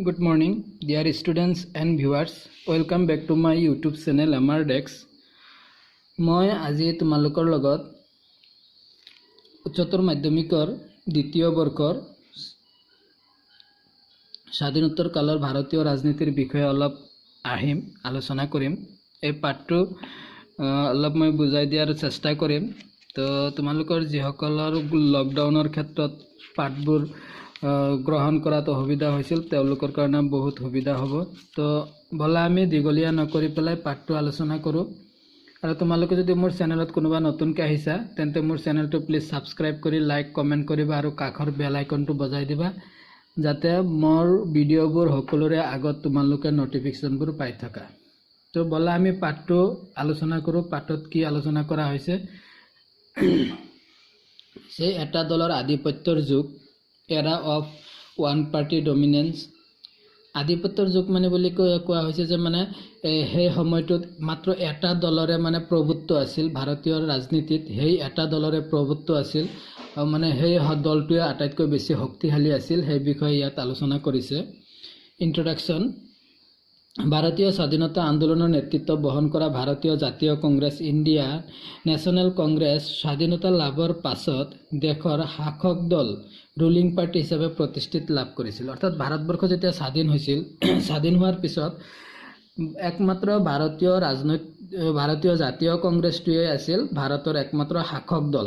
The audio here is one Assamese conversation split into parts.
Good morning, dear students and viewers. Welcome back to my YouTube channel Amar Dex. মই আজি তোমালোকৰ লগত উচ্চতৰ মাধ্যমিকৰ দ্বিতীয় বৰ্ষৰ স্বাধীনোত্তৰ কালৰ ভাৰতীয় ৰাজনীতিৰ বিষয়ে অলপ আলোচনা কৰিম। এই পাঠটো অলপ মই বুজাই দিয়াৰ চেষ্টা কৰিম। তো তোমালোকৰ যিসকলৰ লকডাউনৰ ক্ষেত্ৰত পাঠবোৰ গ্ৰহণ কৰাত অসুবিধা হৈছিল তেওঁলোকৰ কাৰণে বহুত সুবিধা হ'ব। তো বলা আমি দীঘলীয়া নকৰি পেলাই পাঠটো আলোচনা কৰোঁ। আৰু তোমালোকে যদি মোৰ চেনেলত কোনোবা নতুনকৈ আহিছা তেন্তে মোৰ চেনেলটো প্লিজ ছাবস্ক্ৰাইব কৰি লাইক কমেণ্ট কৰিবা আৰু কাষৰ বেল আইকনটো বজাই দিবা যাতে মোৰ ভিডিঅ'বোৰ সকলোৰে আগত তোমালোকে নটিফিকেশ্যনবোৰ পাই থাকা। তো বলা আমি পাঠটো আলোচনা কৰোঁ। পাঠত কি আলোচনা কৰা হৈছে? সেই এটা দলৰ আধিপত্যৰ যুগ, এৰা অফ ওৱান পাৰ্টি ডমিনেন্স। আধিপত্যৰ যুগ মানে বুলি কোৱা হৈছে যে মানে সেই সময়টোত মাত্ৰ এটা দলৰে মানে প্ৰভুত্ব আছিল ভাৰতীয় ৰাজনীতিত। সেই এটা দলৰে প্ৰভুত্ব আছিল মানে সেই দলটোৱে আটাইতকৈ বেছি শক্তিশালী আছিল। সেই বিষয়ে ইয়াত আলোচনা কৰিছে। ইন্ট্ৰডাকশ্যন। ভাৰতীয় স্বাধীনতা আন্দোলনৰ নেতৃত্ব বহন কৰা ভাৰতীয় জাতীয় কংগ্ৰেছ ইণ্ডিয়া নেশ্যনেল কংগ্ৰেছ স্বাধীনতা লাভৰ পাছত দেশৰ শাসক দল ৰুলিং পাৰ্টি হিচাপে প্ৰতিষ্ঠিত লাভ কৰিছিল। অৰ্থাৎ ভাৰতবৰ্ষ যেতিয়া স্বাধীন হৈছিল, স্বাধীন হোৱাৰ পিছত একমাত্ৰ ভাৰতীয় জাতীয় কংগ্ৰেছটোৱে আছিল ভাৰতৰ একমাত্ৰ শাসক দল।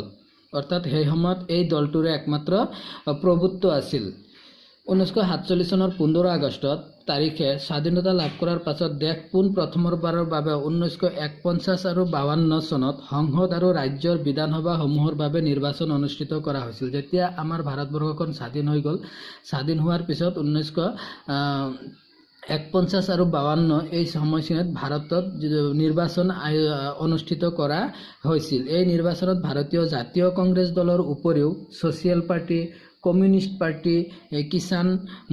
অৰ্থাৎ সেই সময়ত এই দলটোৰে একমাত্ৰ প্ৰভুত্ব আছিল। 1947 চনৰ 15 আগষ্টত তাৰিখে স্বাধীনতা লাভ কৰাৰ পাছত দেশ প্ৰথমবাৰৰ বাবে 1951 আৰু 52 চনত সংসদ আৰু ৰাজ্যৰ বিধানসভাসমূহৰ বাবে নিৰ্বাচন অনুষ্ঠিত কৰা হৈছিল। যেতিয়া আমাৰ ভাৰতবৰ্ষখন স্বাধীন হৈ গ'ল, স্বাধীন হোৱাৰ পিছত 1951 আৰু 52 এই সময়খিনিত ভাৰতত নিৰ্বাচন অনুষ্ঠিত কৰা হৈছিল। এই নিৰ্বাচনত ভাৰতীয় জাতীয় কংগ্ৰেছ দলৰ উপৰিও socialist party, communist party, Kisan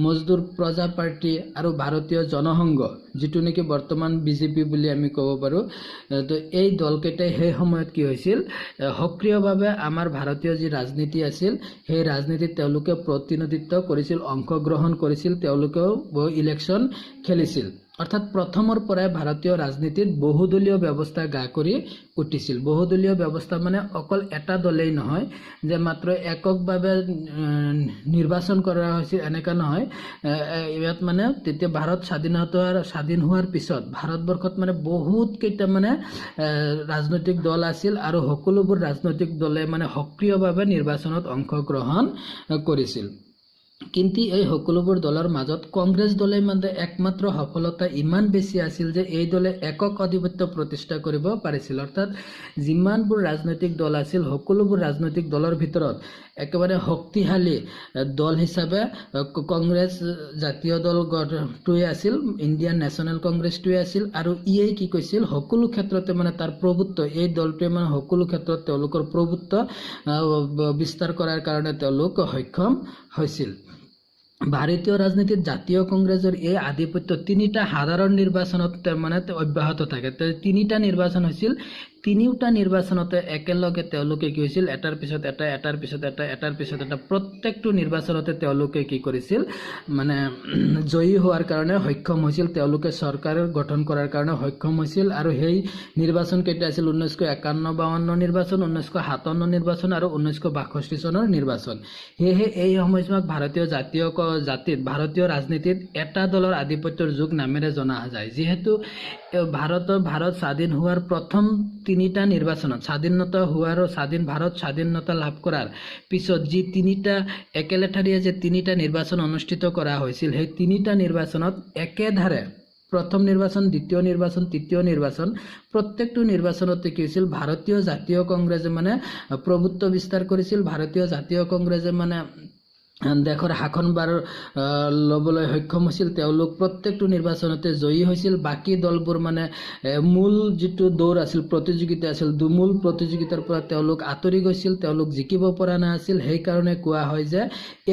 Mazdoor Praja party আৰু ভাৰতীয় জনসংঘ, যিটো নেকি বৰ্তমান বিজেপি বুলি আমি ক'ব পাৰোঁ, তো এই দলকেইটাই সেই সময়ত কি হৈছিল সক্ৰিয়ভাৱে আমাৰ ভাৰতীয় যি ৰাজনীতি আছিল সেই ৰাজনীতিত তেওঁলোকে প্ৰতিনিধিত্ব কৰিছিল, অংশগ্ৰহণ কৰিছিল, তেওঁলোকেও ইলেকশ্যন খেলিছিল। অৰ্থাৎ প্ৰথমৰ পৰাই ভাৰতীয় ৰাজনীতিত বহুদলীয় ব্যৱস্থা গা কৰি উঠিছিল। বহুদলীয় ব্যৱস্থা মানে অকল এটা দলেই নহয় যে মাত্ৰ এককভাৱে নিৰ্বাচন কৰা হৈছিল, এনেকুৱা নহয়। ইয়াত মানে তেতিয়া ভাৰত স্বাধীন হোৱাৰ পিছত ভাৰতবৰ্ষত মানে বহুত কেইটা মানে ৰাজনৈতিক দল আছিল আৰু সকলোবোৰ ৰাজনৈতিক দলে মানে সক্ৰিয়ভাৱে নিৰ্বাচনত অংশগ্ৰহণ কৰিছিল। কিন্তু এই সকলোবোৰ দলৰ মাজত কংগ্ৰেছ দলে মানে একমাত্ৰ সফলতা ইমান বেছি আছিল যে এই দলে একক আধিপত্য প্ৰতিষ্ঠা কৰিব পাৰিছিল। অৰ্থাৎ যিমানবোৰ ৰাজনৈতিক দল আছিল সকলোবোৰ ৰাজনৈতিক দলৰ ভিতৰত একেবাৰে শক্তিশালী দল হিচাপে কংগ্ৰেছ জাতীয় দলটোৱে আছিল, ইণ্ডিয়ান নেশ্যনেল কংগ্ৰেছটোৱে আছিল। আৰু ইয়ে কি কৈছিল সকলো ক্ষেত্ৰতে মানে তাৰ প্ৰভুত্ব, এই দলটোৱে মানে সকলো ক্ষেত্ৰত তেওঁলোকৰ প্ৰভুত্ব বিস্তাৰ কৰাৰ কাৰণে তেওঁলোক সক্ষম হৈছিল। ভাৰতীয় ৰাজনীতিত জাতীয় কংগ্ৰেছৰ এই আধিপত্য তিনিটা সাধাৰণ নিৰ্বাচনত মানে অব্যাহত থাকে। তিনিটা নিৰ্বাচন হৈছিল, তিনিওটা নিৰ্বাচনতে একেলগে তেওঁলোকে কি হৈছিল এটাৰ পিছত এটা প্ৰত্যেকটো নিৰ্বাচনতে তেওঁলোকে কি কৰিছিল মানে জয়ী হোৱাৰ কাৰণে সক্ষম হৈছিল, তেওঁলোকে চৰকাৰ গঠন কৰাৰ কাৰণে সক্ষম হৈছিল। আৰু সেই নিৰ্বাচন কেইটা আছিল 1951-52 নিৰ্বাচন, 1957 নিৰ্বাচন আৰু 1962 চনৰ নিৰ্বাচন। সেয়েহে এই সময়ছোৱাক ভাৰতীয় ভাৰতীয় ৰাজনীতিত এটা দলৰ আধিপত্যৰ যুগ নামেৰে জনা যায়। যিহেতু ভাৰত স্বাধীন হোৱাৰ প্ৰথম তিনিটা নিৰ্বাচনত ভাৰত স্বাধীনতা লাভ কৰাৰ পিছত যি তিনিটা একেলেঠাৰিয়ে যে তিনিটা নিৰ্বাচন অনুষ্ঠিত কৰা হৈছিল, সেই তিনিটা নিৰ্বাচনত একেধাৰে প্ৰথম নিৰ্বাচন, দ্বিতীয় নিৰ্বাচন, তৃতীয় নিৰ্বাচন, প্ৰত্যেকটো নিৰ্বাচনতে কি হৈছিল ভাৰতীয় জাতীয় কংগ্ৰেছে মানে প্ৰভুত্ব বিস্তাৰ কৰিছিল। ভাৰতীয় জাতীয় কংগ্ৰেছে মানে দেশৰ শাসনভাৰ ল'বলৈ সক্ষম হৈছিল। তেওঁলোক প্ৰত্যেকটো নিৰ্বাচনতে জয়ী হৈছিল। বাকী দলবোৰ মানে মূল যিটো দৌৰ আছিল, প্ৰতিযোগিতা আছিল, মূল প্ৰতিযোগিতাৰ পৰা তেওঁলোক আঁতৰি গৈছিল, তেওঁলোক জিকিব পৰা নাছিল। সেইকাৰণে কোৱা হয় যে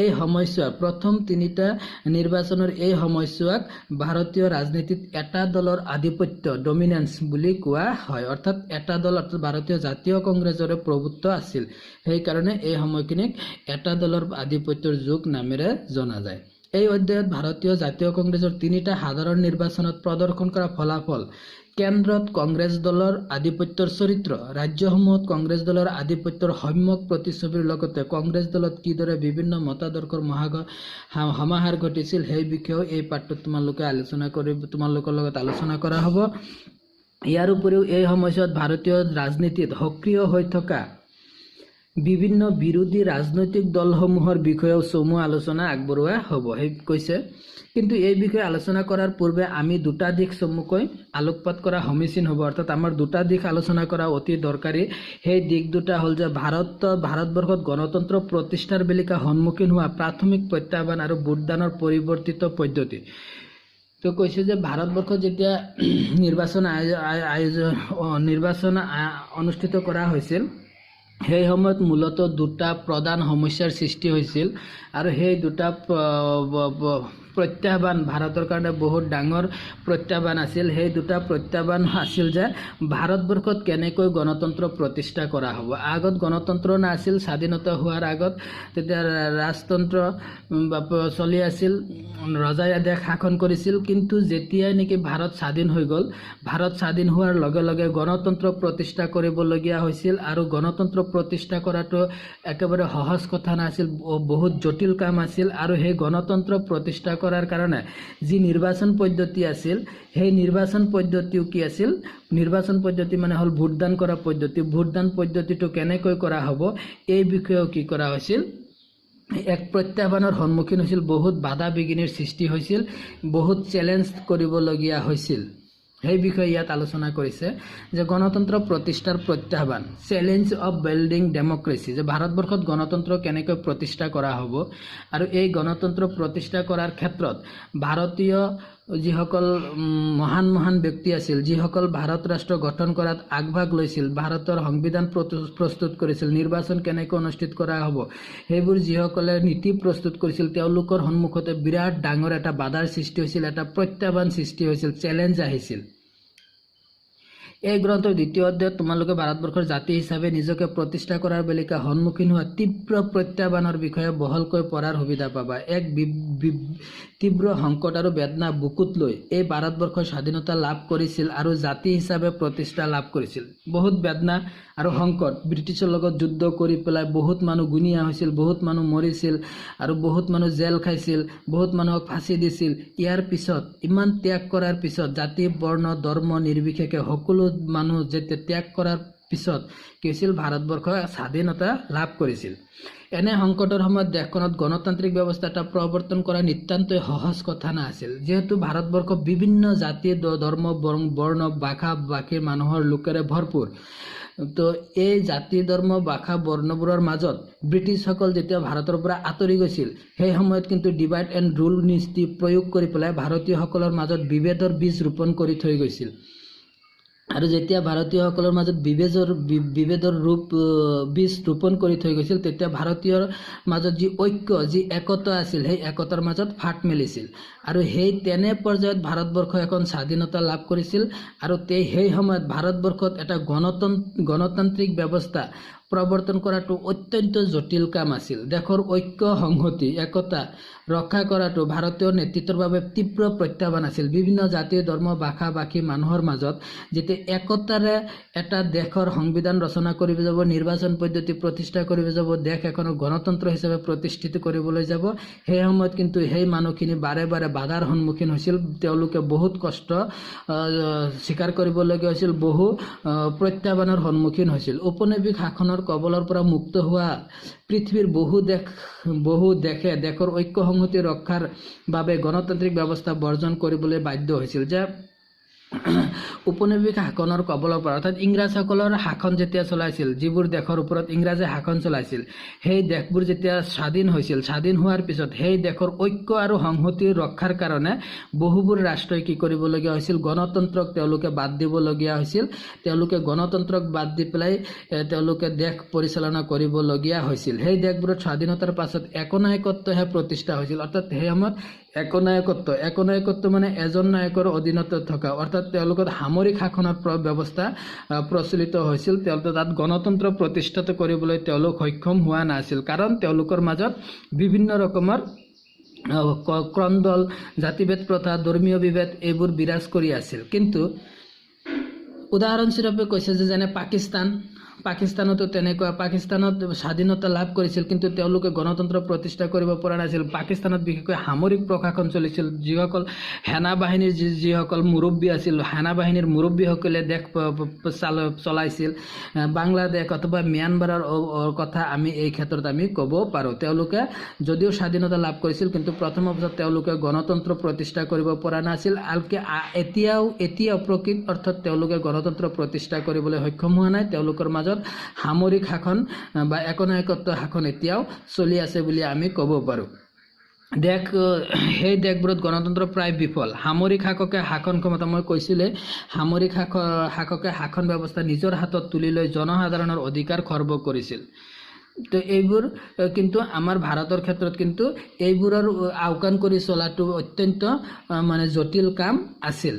এই সময়ছোৱা প্ৰথম তিনিটা নিৰ্বাচনৰ এই সময়ছোৱাক ভাৰতীয় ৰাজনীতিত এটা দলৰ আধিপত্য ডমিনেন্স বুলি কোৱা হয়। অৰ্থাৎ এটা দল, অৰ্থাৎ ভাৰতীয় জাতীয় কংগ্ৰেছৰে প্ৰভুত্ব আছিল। সেইকাৰণে এই সময়খিনিক এটা দলৰ আধিপত্যৰ যুগ নামেৰে জনা যায়। এই অধ্যায়ত ভাৰতীয় জাতীয় কংগ্ৰেছৰ তিনিটা সাধাৰণ নিৰ্বাচনত প্ৰদৰ্শন কৰা ফলাফল, কেন্দ্ৰত কংগ্ৰেছ দলৰ আধিপত্যৰ চৰিত্ৰ, ৰাজ্যসমূহত কংগ্ৰেছ দলৰ আধিপত্যৰ সম্যক প্ৰতিচ্ছবিৰ লগতে কংগ্ৰেছ দলত কিদৰে বিভিন্ন মতাদৰ্শৰ সমাহাৰ ঘটিছিল সেই বিষয়েও এই পাঠটোত তোমালোকৰ লগত আলোচনা কৰা হ'ব। ইয়াৰ উপৰিও এই সময়ছোৱাত ভাৰতীয় ৰাজনীতিত সক্ৰিয় হৈ থকা বিভিন্ন বিৰোধী ৰাজনৈতিক দলসমূহৰ বিষয়েও চমু আলোচনা আগবঢ়োৱা হ'ব সেই কৈছে। কিন্তু এই বিষয়ে আলোচনা কৰাৰ পূৰ্বে আমি দুটা দিশ চমুকৈ আলোকপাত কৰা সমীচীন হ'ব, অৰ্থাৎ আমাৰ দুটা দিশ আলোচনা কৰা অতি দৰকাৰী। সেই দিশ দুটা হ'ল যে ভাৰতবৰ্ষত গণতন্ত্ৰ প্ৰতিষ্ঠাৰ বেলিকা সন্মুখীন হোৱা প্ৰাথমিক প্ৰত্যাহ্বান আৰু ভোটদানৰ পৰিৱৰ্তিত পদ্ধতি। তো কৈছে যে ভাৰতবৰ্ষত যেতিয়া নিৰ্বাচন অনুষ্ঠিত কৰা হৈছিল সেই সময়ত মূলতঃ দুটা প্ৰধান সমস্যাৰ সৃষ্টি হৈছিল আৰু সেই দুটা প্ৰত্যাহ্বান ভাৰতৰ কাৰণে বহুত ডাঙৰ প্ৰত্যাহ্বান আছিল। সেই দুটা প্ৰত্যাহ্বান আছিল যে ভাৰতবৰ্ষত কেনেকৈ গণতন্ত্ৰ প্ৰতিষ্ঠা কৰা হ'ব। আগত গণতন্ত্ৰ নাছিল, স্বাধীনতা হোৱাৰ আগত তেতিয়া ৰাজতন্ত্ৰ চলি আছিল, ৰজাই দেশ শাসন কৰিছিল। কিন্তু যেতিয়াই নেকি ভাৰত স্বাধীন হৈ গ'ল, ভাৰত স্বাধীন হোৱাৰ লগে লগে গণতন্ত্ৰ প্ৰতিষ্ঠা কৰিবলগীয়া হৈছিল আৰু গণতন্ত্ৰ প্ৰতিষ্ঠা কৰাটো একেবাৰে সহজ কথা নাছিল, বহুত জটিল কাম আছিল। আৰু সেই গণতন্ত্ৰ প্ৰতিষ্ঠা কৰাৰ কাৰণে যি নিৰ্বাচন পদ্ধতি আছিল সেই নিৰ্বাচন পদ্ধতিও কি আছিল, নিৰ্বাচন পদ্ধতি মানে হ'ল ভোটদান কৰা পদ্ধতি। ভোটদান পদ্ধতিটো কেনেকৈ কৰা হ'ব এই বিষয়েও কি কৰা হৈছিল, এক প্ৰত্যাহ্বানৰ সন্মুখীন হৈছিল, বহুত বাধা বিঘিনিৰ সৃষ্টি হৈছিল, বহুত চেলেঞ্জ কৰিবলগীয়া হৈছিল। সেই বিষয়ে ইয়াত আলোচনা কৰিছে যে গণতন্ত্ৰ প্ৰতিষ্ঠাৰ প্ৰত্যাহ্বান, চেলেঞ্জ অফ বিল্ডিং ডেমক্ৰেচি, যে ভাৰতবৰ্ষত গণতন্ত্ৰ কেনেকৈ প্ৰতিষ্ঠা কৰা হ'ব আৰু এই গণতন্ত্ৰ প্ৰতিষ্ঠা কৰাৰ ক্ষেত্ৰত ভাৰতীয় যিসকল মহান ব্যক্তি আছিল, যিসকল ভাৰত ৰাষ্ট্ৰ গঠন কৰাত আগভাগ লৈছিল, ভাৰতৰ সংবিধান প্ৰস্তুত কৰিছিল, নিৰ্বাচন কেনেকৈ অনুষ্ঠিত কৰা হ'ব সেইবোৰ যিসকলে নীতি প্ৰস্তুত কৰিছিল, তেওঁলোকৰ সন্মুখতে বিৰাট ডাঙৰ এটা বাধাৰ সৃষ্টি হৈছিল, এটা প্ৰত্যাহ্বান সৃষ্টি হৈছিল, চেলেঞ্জ আহিছিল। এই গ্ৰন্থৰ দ্বিতীয় অধ্যায়ত তোমালোকে ভাৰতবৰ্ষৰ জাতি হিচাপে নিজকে প্ৰতিষ্ঠা কৰাৰ বেলিকা সন্মুখীন হোৱা তীব্ৰ প্ৰত্যাহ্বানৰ বিষয়ে বহলকৈ পঢ়াৰ সুবিধা পাবা। এক তীব্ৰ সংকট আৰু বেদনা বুকুত লৈ এই ভাৰতবৰ্ষৰ স্বাধীনতা লাভ কৰিছিল আৰু জাতি হিচাপে প্ৰতিষ্ঠা লাভ কৰিছিল। বহুত বেদনা আৰু সংকট, ব্ৰিটিছৰ লগত যুদ্ধ কৰি পেলাই বহুত মানুহ গুণীয়া হৈছিল, বহুত মানুহ মৰিছিল আৰু বহুত মানুহ জেল খাইছিল, বহুত মানুহক ফাঁচি দিছিল। ইয়াৰ পিছত, ইমান ত্যাগ কৰাৰ পিছত, জাতি বৰ্ণ ধৰ্ম নিৰ্বিশেষে সকলো মানুহ যেতিয়া ত্যাগ কৰাৰ পিছত কি হৈছিল, ভাৰতবৰ্ষই স্বাধীনতা লাভ কৰিছিল। এনে সংকটৰ সময়ত দেশখনত গণতান্ত্ৰিক ব্যৱস্থা এটা প্ৰৱৰ্তন কৰা নিতান্তই সহজ কথা নাছিল, যিহেতু ভাৰতবৰ্ষ বিভিন্ন জাতি ধৰ্ম বৰ্ণ ভাষা ভাষীৰ মানুহৰ লোকেৰে ভৰপূৰ। তো এই জাতি ধৰ্ম ভাষা বৰ্ণবোৰৰ মাজত ব্ৰিটিছসকল যেতিয়া ভাৰতৰ পৰা আঁতৰি গৈছিল সেই সময়ত কিন্তু ডিভাইড এণ্ড ৰুল নীতি প্ৰয়োগ কৰি পেলাই ভাৰতীয়সকলৰ মাজত বিভেদৰ বীজ ৰোপণ কৰি থৈ গৈছিল। আৰু যেতিয়া ভাৰতীয়সকলৰ মাজত বিভেদৰ বীজ ৰোপণ কৰি থৈ গৈছিল তেতিয়া ভাৰতীয়ৰ মাজত যি ঐক্য, যি একতা আছিল সেই একতাৰ মাজত ফাট মেলিছিল। আৰু তেনে পৰ্যায়ত ভাৰতবৰ্ষ এখন স্বাধীনতা লাভ কৰিছিল আৰু সেই সময়ত ভাৰতবৰ্ষত এটা গণতান্ত্ৰিক ব্যৱস্থা প্ৰৱৰ্তন কৰাটো অত্যন্ত জটিল কাম আছিল। দেশৰ ঐক্য সংহতি একতা ৰক্ষা কৰাটো ভাৰতীয় নেতৃত্বৰ বাবে তীব্ৰ প্ৰত্যাহ্বান আছিল। বিভিন্ন জাতি ধৰ্ম ভাষা ভাষী মানুহৰ মাজত যেতিয়া একতাৰে এটা দেশৰ সংবিধান ৰচনা কৰিব যাব, নিৰ্বাচন পদ্ধতি প্ৰতিষ্ঠা কৰিব যাব, দেশ এখনক গণতন্ত্ৰ হিচাপে প্ৰতিষ্ঠিত কৰিবলৈ যাব, সেই সময়ত কিন্তু সেই মানুহখিনি বাৰে বাৰে বাধাৰ সন্মুখীন হৈছিল। তেওঁলোকে বহুত কষ্ট স্বীকাৰ কৰিবলগীয়া হৈছিল, বহু প্ৰত্যাহ্বানৰ সন্মুখীন হৈছিল। উপনিৱেশ শাসনৰ কবলৰ পৰা মুক্ত হোৱা পৃথিৱীৰ বহু দেশে দেশৰ ঐক্য সংহতি ৰক্ষাৰ বাবে গণতান্ত্ৰিক ব্যৱস্থা বৰ্জন কৰিবলৈ বাধ্য হৈছিল। যে উপনিৱেশ শাসনৰ কবলৰ পৰা, অৰ্থাৎ ইংৰাজসকলৰ শাসন যেতিয়া চলাইছিল, যিবোৰ দেশৰ ওপৰত ইংৰাজে শাসন চলাইছিল, সেই দেশবোৰ যেতিয়া স্বাধীন হৈছিল, স্বাধীন হোৱাৰ পিছত সেই দেশৰ ঐক্য আৰু সংহতি ৰক্ষাৰ কাৰণে বহুবোৰ ৰাষ্ট্ৰই কি কৰিবলগীয়া হৈছিল, গণতন্ত্ৰক তেওঁলোকে বাদ দিবলগীয়া হৈছিল। তেওঁলোকে গণতন্ত্ৰক বাদ দি পেলাই তেওঁলোকে দেশ পৰিচালনা কৰিবলগীয়া হৈছিল। সেই দেশবোৰত স্বাধীনতাৰ পাছত একনায়কত্বহে প্ৰতিষ্ঠা হৈছিল। অৰ্থাৎ সেই সময়ত একনায়কত্ব মানে এজন নায়কৰ অধীনত থকা, অৰ্থাৎ তেওঁলোকৰ সামৰিক শাসনৰ ব্যৱস্থা প্ৰচলিত হৈছিল। তেওঁলোকে তাত গণতন্ত্ৰ প্ৰতিষ্ঠাত কৰিবলৈ তেওঁলোক সক্ষম হোৱা নাছিল, কাৰণ তেওঁলোকৰ মাজত বিভিন্ন ৰকমৰ ক্ৰন্দল, জাতিভেদ প্ৰথা, ধৰ্মীয় বিভেদ এইবোৰ বিৰাজ কৰি আছিল। কিন্তু উদাহৰণস্বৰূপে কৈছে যে যেনে পাকিস্তানতো তেনেকুৱা, পাকিস্তানত স্বাধীনতা লাভ কৰিছিল কিন্তু তেওঁলোকে গণতন্ত্ৰ প্ৰতিষ্ঠা কৰিব পৰা নাছিল। পাকিস্তানত বিশেষকৈ সামৰিক প্ৰশাসন চলিছিল, যিসকল সেনা বাহিনীৰ যিসকল মুৰব্বী আছিল, সেনা বাহিনীৰ মুৰব্বীসকলে দেশ চলাইছিল। বাংলাদেশ অথবা ম্যানমাৰৰ কথা আমি এই ক্ষেত্ৰত আমি ক'ব পাৰোঁ। তেওঁলোকে যদিও স্বাধীনতা লাভ কৰিছিল কিন্তু প্ৰথম অৱস্থাত তেওঁলোকে গণতন্ত্ৰ প্ৰতিষ্ঠা কৰিব পৰা নাছিল। আনকি এতিয়াও প্ৰকৃত অৰ্থত তেওঁলোকে গণতন্ত্ৰ প্ৰতিষ্ঠা কৰিবলৈ সক্ষম হোৱা নাই। তেওঁলোকৰ মাজত সামৰিক শাসন বা একনায়কত্ব শাসন এতিয়াও চলি আছে বুলি আমি ক'ব পাৰোঁ। সেই দেশবোৰত গণতন্ত্ৰ প্ৰায় বিফল। সামৰিক শাসকে শাসন ক্ষমতা, মই কৈছিলোঁ, সামৰিক শাসকে শাসন ব্যৱস্থা নিজৰ হাতত তুলি লৈ জনসাধাৰণৰ অধিকাৰ খৰ্ব কৰিছিল। তো এইবোৰ কিন্তু আমাৰ ভাৰতৰ ক্ষেত্ৰত কিন্তু এইবোৰৰ আওকাণ কৰি চলাটো অত্যন্ত মানে জটিল কাম আছিল।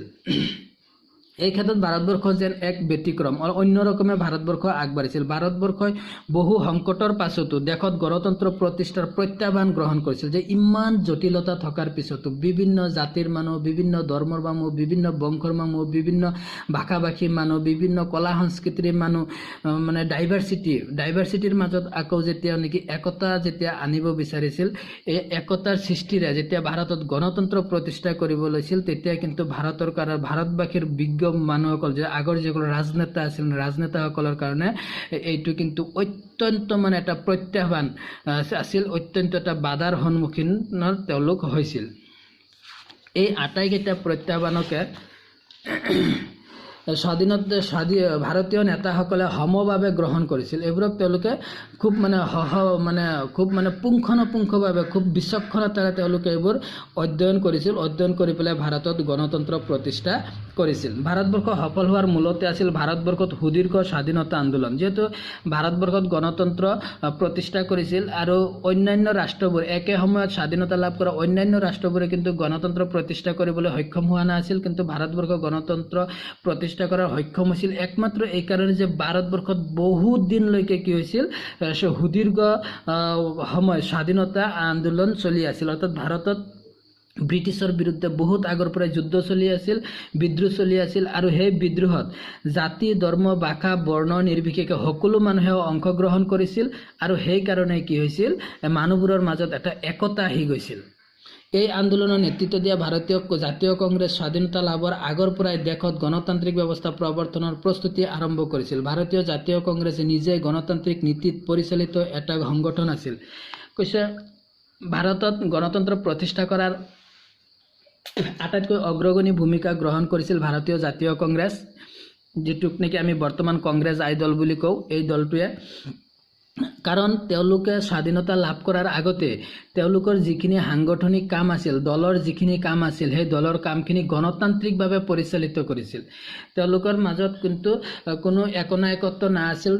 এই ক্ষেত্ৰত ভাৰতবৰ্ষ যেন এক ব্যতিক্ৰম, অন্য ৰকমে ভাৰতবৰ্ষ আগবাঢ়িছিল। ভাৰতবৰ্ষই বহু সংকটৰ পাছতো দেশত গণতন্ত্ৰ প্ৰতিষ্ঠাৰ প্ৰত্যাহ্বান গ্ৰহণ কৰিছিল। যে ইমান জটিলতা থকাৰ পিছতো বিভিন্ন জাতিৰ মানুহ, বিভিন্ন ধৰ্মৰ মানুহ, বিভিন্ন বংশৰ মানুহ, বিভিন্ন ভাষা ভাষীৰ মানুহ, বিভিন্ন কলা সংস্কৃতিৰ মানুহ, মানে ডাইভাৰ্চিটিৰ মাজত আকৌ যেতিয়া নেকি একতা যেতিয়া আনিব বিচাৰিছিল, এই একতাৰ সৃষ্টিৰে যেতিয়া ভাৰতত গণতন্ত্ৰ প্ৰতিষ্ঠা কৰিব লৈছিল, তেতিয়া কিন্তু ভাৰতবাসীৰ বিজ্ঞ মানুহসকল, যে আগৰ যিসকল ৰাজনেতা আছিল, ৰাজনেতাসকলৰ কাৰণে এইটো কিন্তু অত্যন্ত মানে এটা প্ৰত্যাহ্বান আছিল, অত্যন্ত এটা বাধাৰ সন্মুখীন তেওঁলোক হৈছিল। এই আটাইকেইটা প্ৰত্যাহ্বানকে ভাৰতীয় নেতাসকলে সমভাৱে গ্ৰহণ কৰিছিল। এইবোৰক তেওঁলোকে খুব পুংখানুপুংখভাৱে, খুব বিচক্ষণতাৰে তেওঁলোকে এইবোৰ অধ্যয়ন কৰিছিল। অধ্যয়ন কৰি পেলাই ভাৰতত গণতন্ত্ৰ প্ৰতিষ্ঠা কৰিছিল। ভাৰতবৰ্ষ সফল হোৱাৰ মূলতে আছিল ভাৰতবৰ্ষত সুদীৰ্ঘ স্বাধীনতা আন্দোলন। যিহেতু ভাৰতবৰ্ষত গণতন্ত্ৰ প্ৰতিষ্ঠা কৰিছিল আৰু অন্যান্য ৰাষ্ট্ৰবোৰ, একে সময়ত স্বাধীনতা লাভ কৰা অন্যান্য ৰাষ্ট্ৰবোৰে কিন্তু গণতন্ত্ৰ প্ৰতিষ্ঠা কৰিবলৈ সক্ষম হোৱা নাছিল, কিন্তু ভাৰতবৰ্ষ গণতন্ত্ৰ প্ৰতিষ্ঠা কৰাৰ সক্ষম হৈছিল একমাত্ৰ এই কাৰণে যে ভাৰতবৰ্ষত বহুত দিনলৈকে কি হৈছিল, সুদীৰ্ঘ সময় স্বাধীনতা আন্দোলন চলি আছিল। অৰ্থাৎ ভাৰতত ব্ৰিটিছৰ বিৰুদ্ধে বহুত আগৰ পৰাই যুদ্ধ চলি আছিল, বিদ্ৰোহ চলি আছিল, আৰু সেই বিদ্ৰোহত জাতি, ধৰ্ম, ভাষা, বৰ্ণ নিৰ্বিশেষে সকলো মানুহে অংশগ্ৰহণ কৰিছিল, আৰু সেইকাৰণে কি হৈছিল, মানুহবোৰৰ মাজত এটা একতা আহি গৈছিল। এই আন্দোলনৰ নেতৃত্ব দিয়া ভাৰতীয় জাতীয় কংগ্ৰেছ স্বাধীনতা লাভৰ আগৰ পৰাই দেশত গণতান্ত্ৰিক ব্যৱস্থা প্ৰৱৰ্তনৰ প্ৰস্তুতি আৰম্ভ কৰিছিল। ভাৰতীয় জাতীয় কংগ্ৰেছে নিজে গণতান্ত্ৰিক নীতিত পৰিচালিত এটা সংগঠন আছিল। কৈছে ভাৰতত গণতন্ত্ৰ প্ৰতিষ্ঠা কৰাৰ আটাইতকৈ অগ্ৰগণী ভূমিকা গ্ৰহণ কৰিছিল ভাৰতীয় জাতীয় কংগ্ৰেছ, যিটোক নেকি আমি বৰ্তমান কংগ্ৰেছ আইডল বুলি কওঁ। এই দলটোৱে, কাৰণ তেওঁলোকে স্বাধীনতা লাভ কৰাৰ আগতে তেওঁলোকৰ যিখিনি সাংগঠনিক কাম আছিল, দলৰ যিখিনি কাম আছিল, সেই দলৰ কামখিনি গণতান্ত্ৰিকভাৱে পৰিচালিত কৰিছিল। তেওঁলোকৰ মাজত কিন্তু কোনো একনায়কত্ব নাছিল।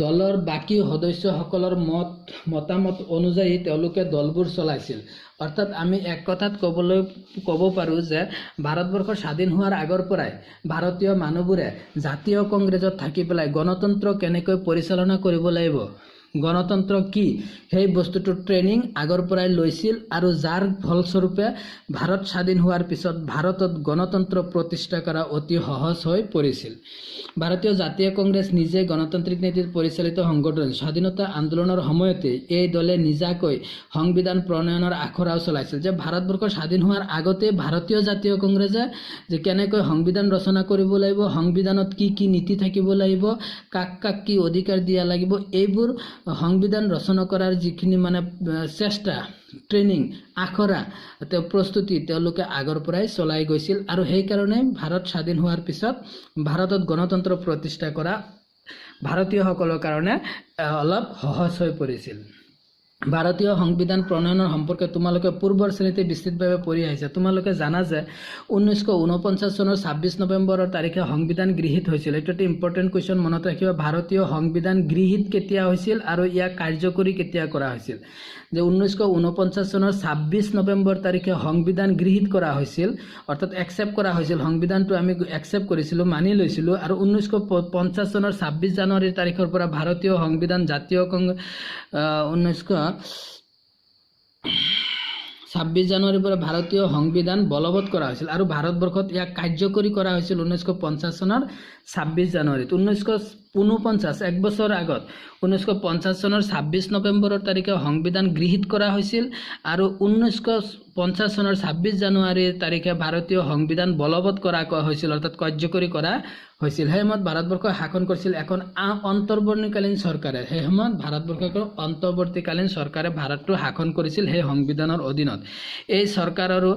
দলৰ বাকী সদস্যসকলৰ মতামত অনুযায়ী তেওঁলোকে দলবোৰ চলাইছিল। অৰ্থাৎ আমি এক কথাত ক'ব পাৰোঁ যে ভাৰতবৰ্ষ স্বাধীন হোৱাৰ আগৰ পৰাই ভাৰতীয় মানুহবোৰে জাতীয় কংগ্ৰেছত থাকি পেলাই গণতন্ত্ৰ কেনেকৈ পৰিচালনা কৰিব লাগিব, গণতন্ত্ৰ কি, সেই বস্তুটোৰ ট্ৰেইনিং আগৰ পৰাই লৈছিল, আৰু যাৰ ফলস্বৰূপে ভাৰত স্বাধীন হোৱাৰ পিছত ভাৰতত গণতন্ত্ৰ প্ৰতিষ্ঠা কৰা অতি সহজ হৈ পৰিছিল। ভাৰতীয় জাতীয় কংগ্ৰেছ নিজে গণতান্ত্ৰিক নীতিত পৰিচালিত সংগঠন। স্বাধীনতা আন্দোলনৰ সময়তে এই দলে নিজাকৈ সংবিধান প্ৰণয়নৰ আখৰাও চলাইছিল। যে ভাৰতবৰ্ষ স্বাধীন হোৱাৰ আগতে ভাৰতীয় জাতীয় কংগ্ৰেছে যে কেনেকৈ সংবিধান ৰচনা কৰিব লাগিব, সংবিধানত কি কি নীতি থাকিব লাগিব, কাক কাক কি অধিকাৰ দিয়া লাগিব, এইবোৰ সংবিধান ৰচনা কৰাৰ যিখিনি চেষ্টা, ট্ৰেইনিং, আখৰা, প্ৰস্তুতি তেওঁলোকে আগৰ পৰাই চলাই গৈছিল, আৰু সেইকাৰণে ভাৰত স্বাধীন হোৱাৰ পিছত ভাৰতত গণতন্ত্ৰ প্ৰতিষ্ঠা কৰা ভাৰতীয়সকলৰ কাৰণে অলপ সহজ হৈ পৰিছিল। ভাৰতীয় সংবিধান প্ৰণয়নৰ সম্পৰ্কে তোমালোকে পূৰ্বৰ শ্ৰেণীতে বিস্তৃতভাৱে পঢ়ি আহিছে। তোমালোকে জানা যে 1949 চনৰ 26 নৱেম্বৰৰ তাৰিখে সংবিধান গৃহীত হৈছিল। এইটো এটা ইম্পৰ্টেণ্ট কুৱেশ্যন, মনত ৰাখিবা। ভাৰতীয় সংবিধান গৃহীত কেতিয়া হৈছিল আৰু ইয়াক কাৰ্যকৰী কেতিয়া কৰা হৈছিল। যে 1949 চনৰ 26 নৱেম্বৰ তাৰিখে সংবিধান গৃহীত কৰা হৈছিল, অৰ্থাৎ একচেপ্ট কৰা হৈছিল। সংবিধানটো আমি একচেপ্ট কৰিছিলোঁ, মানি লৈছিলোঁ, আৰু 1950 চনৰ 26 জানুৱাৰী তাৰিখৰ পৰা ভাৰতীয় সংবিধান জাতীয় 26 জানুৱাৰীৰ পৰা ভাৰতীয় সংবিধান বলবৎ কৰা হৈছিল আৰু ভাৰতবৰ্ষত ইয়াক কাৰ্যকৰী কৰা হৈছিল 1950 চনৰ 26 জানুৱাৰীত। 1949 এক বছৰ আগত 1950 চনৰ 26 নৱেম্বৰৰ তাৰিখে সংবিধান গৃহীত কৰা হৈছিল আৰু 1950 চনৰ 26 জানুৱাৰীৰ তাৰিখে ভাৰতীয় সংবিধান বলবৎ কৰা হৈছিল, অৰ্থাৎ কাৰ্যকৰী কৰা হৈছিল। সেই সময়ত ভাৰতবৰ্ষক শাসন কৰিছিল এখন অন্তৰ্বৰ্তীকালীন চৰকাৰে। সেই সময়ত ভাৰতবৰ্ষক অন্তৰ্বৰ্তীকালীন চৰকাৰে ভাৰতটো শাসন কৰিছিল সেই সংবিধানৰ অধীনত। এই চৰকাৰৰো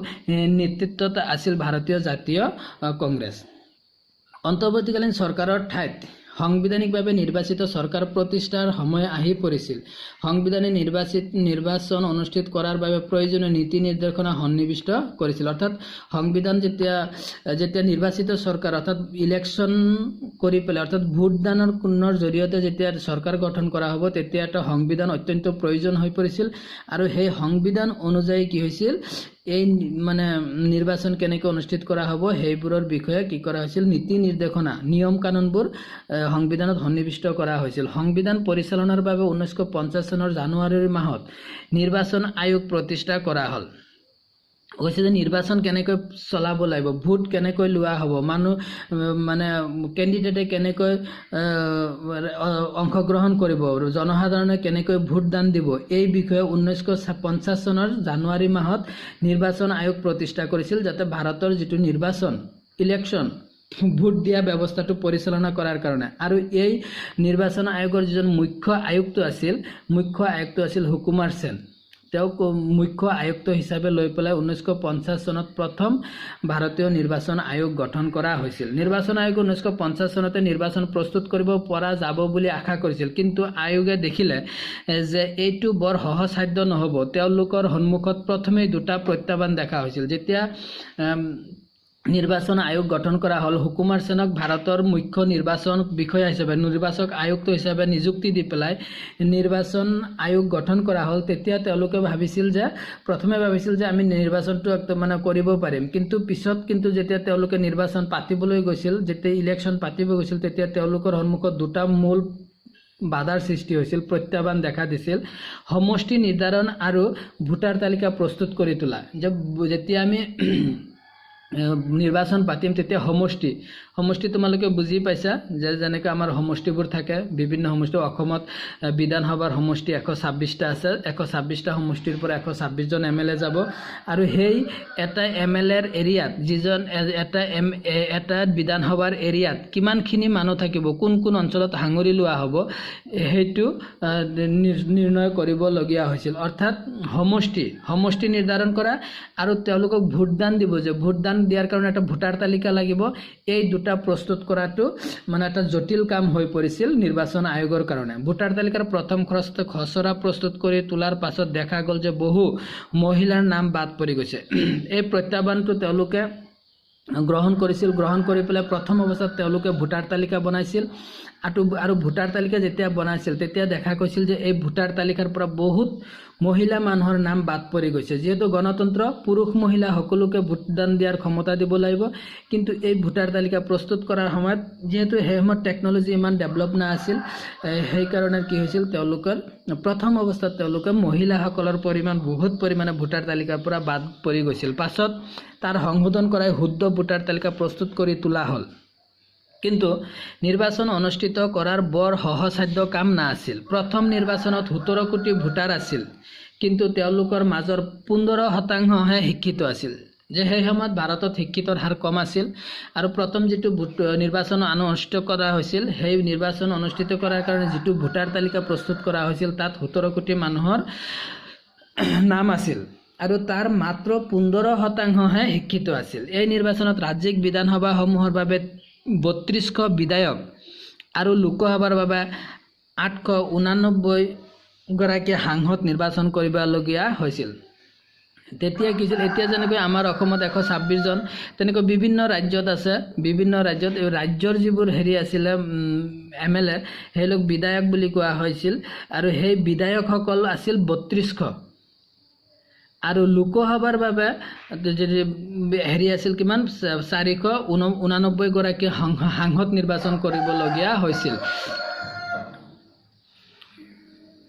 নেতৃত্বত আছিল ভাৰতীয় জাতীয় কংগ্ৰেছ। অন্তৰ্বৰ্তীকালীন চৰকাৰৰ ঠাইত সাংবিধানিকভাৱে নিৰ্বাচিত চৰকাৰ প্ৰতিষ্ঠাৰ সময় আহি পৰিছিল। সংবিধানে নিৰ্বাচন অনুষ্ঠিত কৰাৰ বাবে প্ৰয়োজনীয় নীতি নিৰ্দেশনা সন্নিৱিষ্ট কৰিছিল। অৰ্থাৎ সংবিধান যেতিয়া নিৰ্বাচিত চৰকাৰ অৰ্থাৎ ইলেকশ্যন কৰি পেলাই অৰ্থাৎ ভোটদানৰ জৰিয়তে যেতিয়া চৰকাৰ গঠন কৰা হ'ব তেতিয়া এটা সংবিধান অত্যন্ত প্ৰয়োজন হৈ পৰিছিল আৰু সেই সংবিধান অনুযায়ী কি হৈছিল এই মানে নিৰ্বাচন কেনেকৈ অনুষ্ঠিত কৰা হ'ব সেইবোৰৰ বিষয়ে কি কৰা হৈছিল নীতি নিৰ্দেশনা নিয়ম কানুনবোৰ সংবিধানত সন্নিৱিষ্ট কৰা হৈছিল। সংবিধান পৰিচালনাৰ বাবে 1950 চনৰ জানুৱাৰীৰ মাহত নিৰ্বাচন আয়োগ প্ৰতিষ্ঠা কৰা হ'ল। কৈছে যে নিৰ্বাচন কেনেকৈ চলাব লাগিব, ভোট কেনেকৈ লোৱা হ'ব, মানুহ মানে কেণ্ডিডেটে কেনেকৈ অংশগ্ৰহণ কৰিব, জনসাধাৰণে কেনেকৈ ভোটদান দিব, এই বিষয়ে 1950 চনৰ জানুৱাৰী মাহত নিৰ্বাচন আয়োগ প্ৰতিষ্ঠা কৰিছিল, যাতে ভাৰতৰ যিটো নিৰ্বাচন ইলেকশ্যন ভোট দিয়া ব্যৱস্থাটো পৰিচালনা কৰাৰ কাৰণে। আৰু এই নিৰ্বাচন আয়োগৰ যিজন মুখ্য আয়ুক্ত আছিল সুকুমাৰ সেন। তেওঁক মুখ্য আয়ুক্ত হিচাপে লৈ পেলাই 1950 চনত প্ৰথম ভাৰতীয় নিৰ্বাচন আয়োগ গঠন কৰা হৈছিল। নিৰ্বাচন আয়োগে 1950 চনতে নিৰ্বাচন প্ৰস্তুত কৰিব পৰা যাব বুলি আশা কৰিছিল, কিন্তু আয়োগে দেখিলে যে এইটো বৰ সহজসাধ্য নহ'ব। তেওঁলোকৰ সন্মুখত প্ৰথমেই দুটা প্ৰত্যাহ্বান দেখা হৈছিল। যেতিয়া নিৰ্বাচন আয়োগ গঠন কৰা হ'ল, সুকুমাৰ সেনক ভাৰতৰ মুখ্য নিৰ্বাচন বিষয়া হিচাপে নিৰ্বাচক আয়ুক্ত হিচাপে নিযুক্তি দি পেলাই নিৰ্বাচন আয়োগ গঠন কৰা হ'ল। তেতিয়া তেওঁলোকে প্ৰথমে ভাবিছিল যে আমি নিৰ্বাচনটো মানে কৰিব পাৰিম, কিন্তু পিছত যেতিয়া তেওঁলোকে নিৰ্বাচন পাতিবলৈ গৈছিল, যেতিয়া ইলেকশ্যন পাতিব গৈছিল, তেতিয়া তেওঁলোকৰ সন্মুখত দুটা মূল বাধাৰ সৃষ্টি হৈছিল, প্ৰত্যাহ্বান দেখা দিছিল। সমষ্টি নিৰ্ধাৰণ আৰু ভোটাৰ তালিকা প্ৰস্তুত কৰি তোলা। যেতিয়া আমি নিৰ্বাচন পাতিম তেতিয়া সমষ্টি তোমালোকে বুজি পাইছা যে যেনেকৈ আমাৰ সমষ্টিবোৰ থাকে, বিভিন্ন সমষ্টি। অসমত বিধানসভাৰ সমষ্টি 126টা আছে, 126টা সমষ্টিৰ পৰা 126জন MLA যাব আৰু সেই এটা MLAৰ এৰিয়াত এটা বিধানসভাৰ এৰিয়াত কিমানখিনি মানুহ থাকিব, কোন কোন অঞ্চলত সাঙুৰি লোৱা হ'ব, সেইটো নিৰ্ণয় কৰিবলগীয়া হৈছিল। অৰ্থাৎ সমষ্টি নিৰ্ধাৰণ কৰা আৰু তেওঁলোকক ভোটদান দিব, যে ভোটদান দিয়াৰ কাৰণে এটা ভোটাৰ তালিকা লাগিব। এই দুটা প্ৰস্তুত কৰাটো মানে এটা জটিল কাম হৈ পৰিছিল নিৰ্বাচন আয়োগৰ কাৰণে। ভোটাৰ তালিকাৰ প্ৰথম খচৰা প্ৰস্তুত কৰি তোলাৰ পাছত দেখা গ'ল যে বহু মহিলাৰ নাম বাদ পৰি গৈছে। এই প্ৰত্যাহ্বানটো তেওঁলোকে গ্ৰহণ কৰি পেলাই প্ৰথম অৱস্থাত তেওঁলোকে ভোটাৰ তালিকা বনাইছিল আৰু ভোটাৰ তালিকা যেতিয়া বনাইছিল তেতিয়া দেখা গৈছিল যে এই ভোটাৰ তালিকাৰ পৰা বহুত মহিলা মানুহৰ নাম বাদ পৰি গৈছে। যিহেতু গণতন্ত্ৰ, পুৰুষ মহিলা সকলোকে ভোটদান দিয়াৰ ক্ষমতা দিব লাগিব, কিন্তু এই ভোটাৰ তালিকা প্ৰস্তুত কৰাৰ সময়ত যিহেতু সেই সময়ত টেকন'লজি ইমান ডেভেলপ নাছিল, সেইকাৰণে কি হৈছিল তেওঁলোকৰ প্ৰথম অৱস্থাত মহিলাসকলৰ বহুত পৰিমাণে ভোটাৰ তালিকাৰ পৰা বাদ পৰি গৈছিল। পাছত তাৰ সংশোধন কৰাই শুদ্ধ ভোটাৰ তালিকা প্ৰস্তুত কৰি তোলা হ'ল। কিন্তু নিৰ্বাচন অনুষ্ঠিত কৰাৰ বৰ সহজসাধ্য কাম নাছিল। প্ৰথম নিৰ্বাচনত 17 কোটি ভোটাৰ আছিল, কিন্তু তেওঁলোকৰ মাজৰ 15%হে শিক্ষিত আছিল। যে সেই সময়ত ভাৰতত শিক্ষিতৰ হাৰ কম আছিল আৰু প্ৰথম যিটো নিৰ্বাচন অনুষ্ঠিত কৰা হৈছিল, সেই নিৰ্বাচন অনুষ্ঠিত কৰাৰ কাৰণে যিটো ভোটাৰ তালিকা প্ৰস্তুত কৰা হৈছিল তাত 17 কোটি মানুহৰ নাম আছিল আৰু তাৰ মাত্ৰ 15%হে শিক্ষিত আছিল। এই নিৰ্বাচনত ৰাজ্যিক বিধানসভাসমূহৰ বাবে 3200 বিধায়ক আৰু লোকসভাৰ বাবে 889 গৰাকী সাংসদ নিৰ্বাচন কৰিবলগীয়া হৈছিল। তেতিয়া কি হৈছিল, এতিয়া যেনেকৈ আমাৰ অসমত 126 জন, তেনেকৈ বিভিন্ন ৰাজ্যত আছে। বিভিন্ন ৰাজ্যৰ যিবোৰ আছিলে MLA, সেইলোক বিধায়ক বুলি কোৱা হৈছিল আৰু সেই বিধায়কসকল আছিল 3200 আৰু লোকসভাৰ বাবে আছিল কিমান 489 গৰাকী সাংসদ নিৰ্বাচন কৰিবলগীয়া হৈছিল।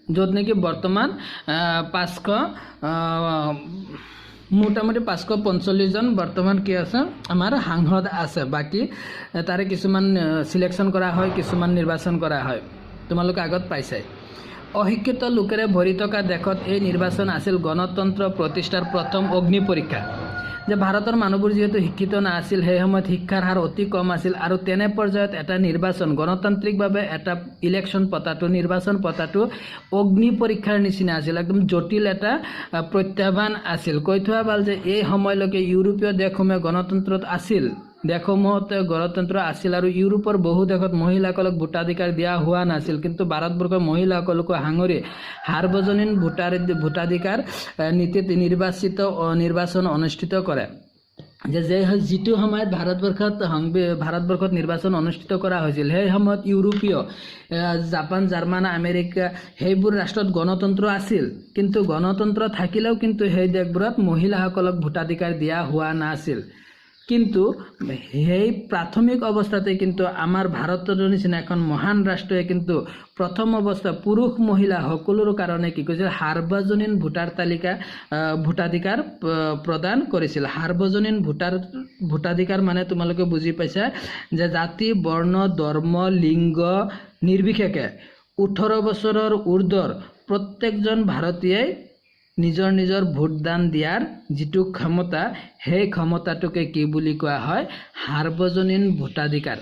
য'ত নেকি বৰ্তমান 500 মোটামুটি 545 জন বৰ্তমান কি আছে আমাৰ সাংসদ আছে। বাকী তাৰে কিছুমান সিলেকশ্যন কৰা হয়, কিছুমান নিৰ্বাচন কৰা হয়, তোমালোকে আগত পাইছে। অশিক্ষিত লোকেৰে ভৰি থকা দেশত এই নিৰ্বাচন আছিল গণতন্ত্ৰ প্ৰতিষ্ঠাৰ প্ৰথম অগ্নি পৰীক্ষা। যে ভাৰতৰ মানুহবোৰ যেহেতু শিক্ষিত নাছিল, সেই সময়ত শিক্ষাৰ হাৰ অতি কম আছিল, আৰু তেনে পৰ্যায়ত এটা নিৰ্বাচন গণতান্ত্ৰিকভাৱে এটা ইলেকশ্যন পতাটো, নিৰ্বাচন পতাটো অগ্নি পৰীক্ষাৰ নিচিনা আছিল, একদম জটিল এটা প্ৰত্যাহ্বান আছিল। কৈ থোৱা ভাল যে এই সময়লৈকে ইউৰোপীয় দেশসমূহে গণতন্ত্ৰত আছিল, দেশসমূহত গণতন্ত্ৰ আছিল, আৰু ইউৰোপৰ বহু দেশত মহিলাসকলক ভোটাধিকাৰ দিয়া হোৱা নাছিল। কিন্তু ভাৰতবৰ্ষৰ মহিলাসকলকো সাঙুৰি সাৰ্বজনীন ভোটাধিকাৰ নীতিত নিৰ্বাচন অনুষ্ঠিত কৰে। যিটো সময়ত ভাৰতবৰ্ষত নিৰ্বাচন অনুষ্ঠিত কৰা হৈছিল, সেই সময়ত ইউৰোপীয় জাপান, জাৰ্মান, আমেৰিকা সেইবোৰ ৰাষ্ট্ৰত গণতন্ত্ৰ আছিল, কিন্তু গণতন্ত্ৰ থাকিলেও কিন্তু সেই দেশবোৰত মহিলাসকলক ভোটাধিকাৰ দিয়া হোৱা নাছিল। কিন্তু সেই প্ৰাথমিক অৱস্থাতে কিন্তু আমাৰ ভাৰতৰ নিচিনা এখন মহান ৰাষ্ট্ৰই কিন্তু প্ৰথম অৱস্থা পুৰুষ মহিলা সকলোৰ কাৰণে কি কৰিছিল, সাৰ্বজনীন ভোটাধিকাৰ প্ৰদান কৰিছিল। সাৰ্বজনীন ভোটাধিকাৰ মানে তোমালোকে বুজি পাইছা যে জাতি, বৰ্ণ, ধৰ্ম, লিংগ নিৰ্বিশেষে 18 বছৰৰ ঊৰ্ধ্বৰ প্ৰত্যেকজন ভাৰতীয়ই নিজৰ নিজৰ ভোটদান দিয়াৰ যিটো ক্ষমতা, সেই ক্ষমতাটোকে কি বুলি কোৱা হয়, সাৰ্বজনীন ভোটাধিকাৰ।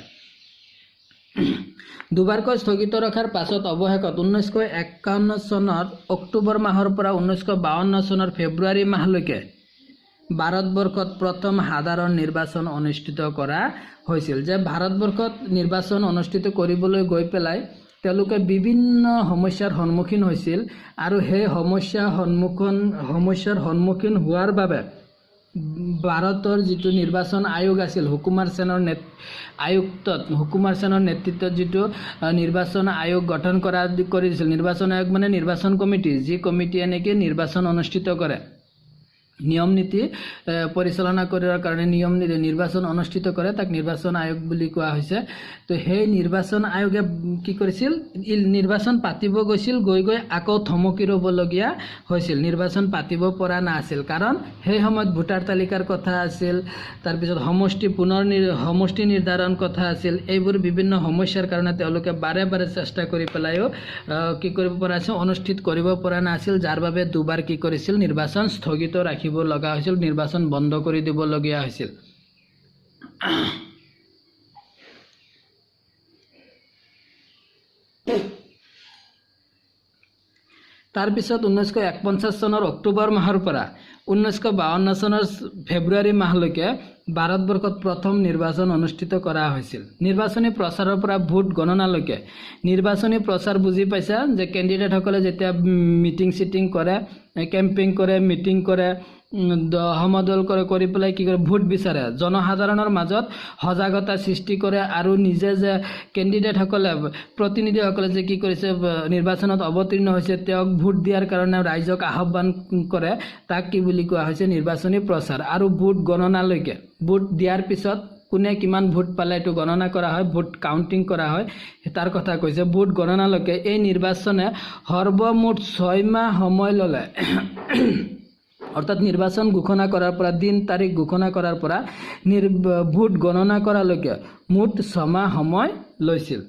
দুবাৰকৈ স্থগিত ৰখাৰ পাছত অৱশেষত 1951 চনৰ অক্টোবৰ মাহৰ পৰা 1952 চনৰ ফেব্ৰুৱাৰী মাহলৈকে ভাৰতবৰ্ষত প্ৰথম সাধাৰণ নিৰ্বাচন অনুষ্ঠিত কৰা হৈছিল। যে ভাৰতবৰ্ষত নিৰ্বাচন অনুষ্ঠিত কৰিবলৈ গৈ পেলাই তেওঁলোকে বিভিন্ন সমস্যাৰ সন্মুখীন হৈছিল, আৰু সেই সমস্যাৰ সন্মুখীন হোৱাৰ বাবে ভাৰতৰ যিটো নিৰ্বাচন আয়োগ আছিল, হুকুমাৰ সেনৰ নেতৃত্বত যিটো নিৰ্বাচন আয়োগ গঠন কৰিছিল, নিৰ্বাচন আয়োগ মানে নিৰ্বাচন কমিটি, যি কমিটিয়ে নেকি নিৰ্বাচন অনুষ্ঠিত কৰে, নিয়ম নীতি পৰিচালনা কৰাৰ কাৰণে নিৰ্বাচন অনুষ্ঠিত কৰে, তাক নিৰ্বাচন আয়োগ বুলি কোৱা হৈছে। তো সেই নিৰ্বাচন আয়োগে কি কৰিছিল, নিৰ্বাচন পাতিব গৈছিল, গৈ আকৌ থমকি ৰ'বলগীয়া হৈছিল, নিৰ্বাচন পাতিব পৰা নাছিল। কাৰণ সেই সময়ত ভোটাৰ তালিকাৰ কথা আছিল, তাৰপিছত সমষ্টি নিৰ্ধাৰণ কথা আছিল। এইবোৰ বিভিন্ন সমস্যাৰ কাৰণে তেওঁলোকে বাৰে বাৰে চেষ্টা কৰি পেলাইও কি কৰিব পৰা নাছিল, অনুষ্ঠিত কৰিব পৰা নাছিল, যাৰ বাবে দুবাৰ কি কৰিছিল, নিৰ্বাচন স্থগিত ৰাখিব লগা হৈছিল, নিৰ্বাচন বন্ধ কৰি দিবলগীয়া হৈছিল। তাৰপিছত 1951 চনৰ অক্টোবৰ মাহৰ পৰা 1952 চনৰ ফেব্ৰুৱাৰী মাহলৈকে ভাৰতবৰ্ষত প্ৰথম নিৰ্বাচন অনুষ্ঠিত কৰা হৈছিল। নিৰ্বাচনী প্ৰচাৰৰ পৰা ভোট গণনালৈকে। নিৰ্বাচনী প্ৰচাৰ বুজি পাইছা যে কেণ্ডিডেটসকলে যেতিয়া মিটিং কৰে, কেম্পিং কৰে, মিটিং কৰে, সমদল কৰি পেলাই কি কৰে, ভোট বিচাৰে, জনসাধাৰণৰ মাজত সজাগতা সৃষ্টি কৰে, আৰু নিজে যে কেণ্ডিডেটসকলে, প্ৰতিনিধিসকলে যে কি কৰিছে, নিৰ্বাচনত অৱতীৰ্ণ হৈছে, তেওঁক ভোট দিয়াৰ কাৰণে ৰাইজক আহ্বান কৰে, তাক কি বুলি কোৱা হৈছে, নিৰ্বাচনী প্ৰচাৰ। আৰু ভোট গণনালৈকে, ভোট দিয়াৰ পিছত কোনে কিমান ভোট পালে এইটো গণনা কৰা হয়, ভোট কাউণ্টিং কৰা হয়, তাৰ কথা কৈছে। ভোট গণনালৈকে এই নিৰ্বাচনে সৰ্বমুঠ 6 মাহ সময় ল'লে। অৰ্থাৎ নিৰ্বাচন ঘোষণা কৰাৰ পৰা, দিন তাৰিখ ঘোষণা কৰাৰ পৰা ভোট গণনা কৰালৈকে মুঠ 6 মাহ সময় লৈছিল।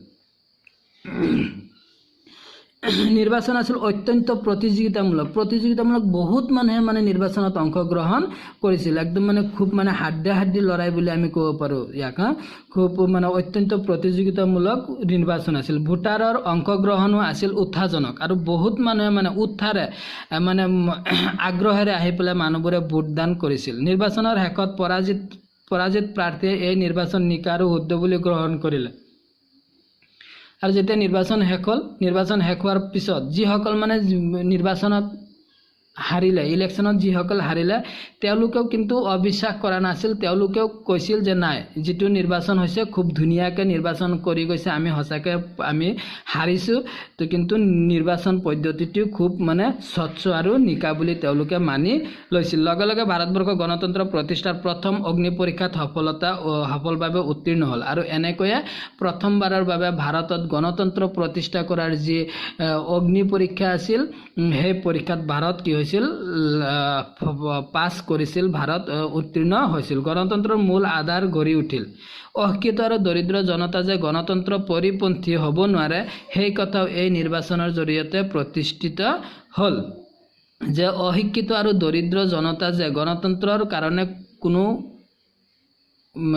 নিৰ্বাচন আছিল অত্যন্ত প্ৰতিযোগিতামূলক। বহুত মানুহে নিৰ্বাচনত অংশগ্ৰহণ কৰিছিল, একদম খুব হাড্ডাহাড্ডি লৰাই বুলি আমি ক'ব পাৰোঁ ইয়াক। খুব অত্যন্ত প্ৰতিযোগিতামূলক নিৰ্বাচন আছিল। ভোটাৰৰ অংশগ্ৰহণো আছিল উৎসাহজনক, আৰু বহুত মানুহে উৎসাহেৰে আগ্ৰহেৰে আহি পেলাই মানুহবোৰে ভোটদান কৰিছিল। নিৰ্বাচনৰ শেষত পৰাজিত প্ৰাৰ্থীয়ে এই নিৰ্বাচন নিকা আৰু শুদ্ধ বুলি গ্ৰহণ কৰিলে। আৰু যেতিয়া নিৰ্বাচন শেষ হোৱাৰ পিছত যিসকল হাৰিলে, ইলেকশ্যনত যিসকল হাৰিলে তেওঁলোকেও কিন্তু অবিশ্বাস কৰা নাছিল। তেওঁলোকেও কৈছিল যে নাই, যিটো নিৰ্বাচন হৈছে খুব ধুনীয়াকৈ নিৰ্বাচন কৰি গৈছে, আমি সঁচাকৈ আমি হাৰিছোঁ। তো কিন্তু নিৰ্বাচন পদ্ধতিটো খুব মানে স্বচ্ছ আৰু নিকা বুলি তেওঁলোকে মানি লৈছিল। লগে লগে ভাৰতবৰ্ষ গণতন্ত্ৰ প্ৰতিষ্ঠাৰ প্ৰথম অগ্নি পৰীক্ষাত সফলভাৱে উত্তীৰ্ণ হ'ল আৰু এনেকৈয়ে প্ৰথমবাৰৰ বাবে ভাৰতত গণতন্ত্ৰ প্ৰতিষ্ঠা কৰাৰ যি অগ্নি পৰীক্ষা আছিল, সেই পৰীক্ষাত ভাৰত কি হৈছিল, পাছ কৰিছিল, ভাৰত উত্তীৰ্ণ হৈছিল। গণতন্ত্ৰৰ মূল আধাৰ গঢ়ি উঠিল। অশিক্ষিত আৰু দৰিদ্ৰ জনতা যে গণতন্ত্ৰ পৰিপন্থী হ'ব নোৱাৰে, সেই কথাও এই নিৰ্বাচনৰ জৰিয়তে প্ৰতিষ্ঠিত হ'ল। যে অশিক্ষিত আৰু দৰিদ্ৰ জনতা যে গণতন্ত্ৰৰ কাৰণে কোনো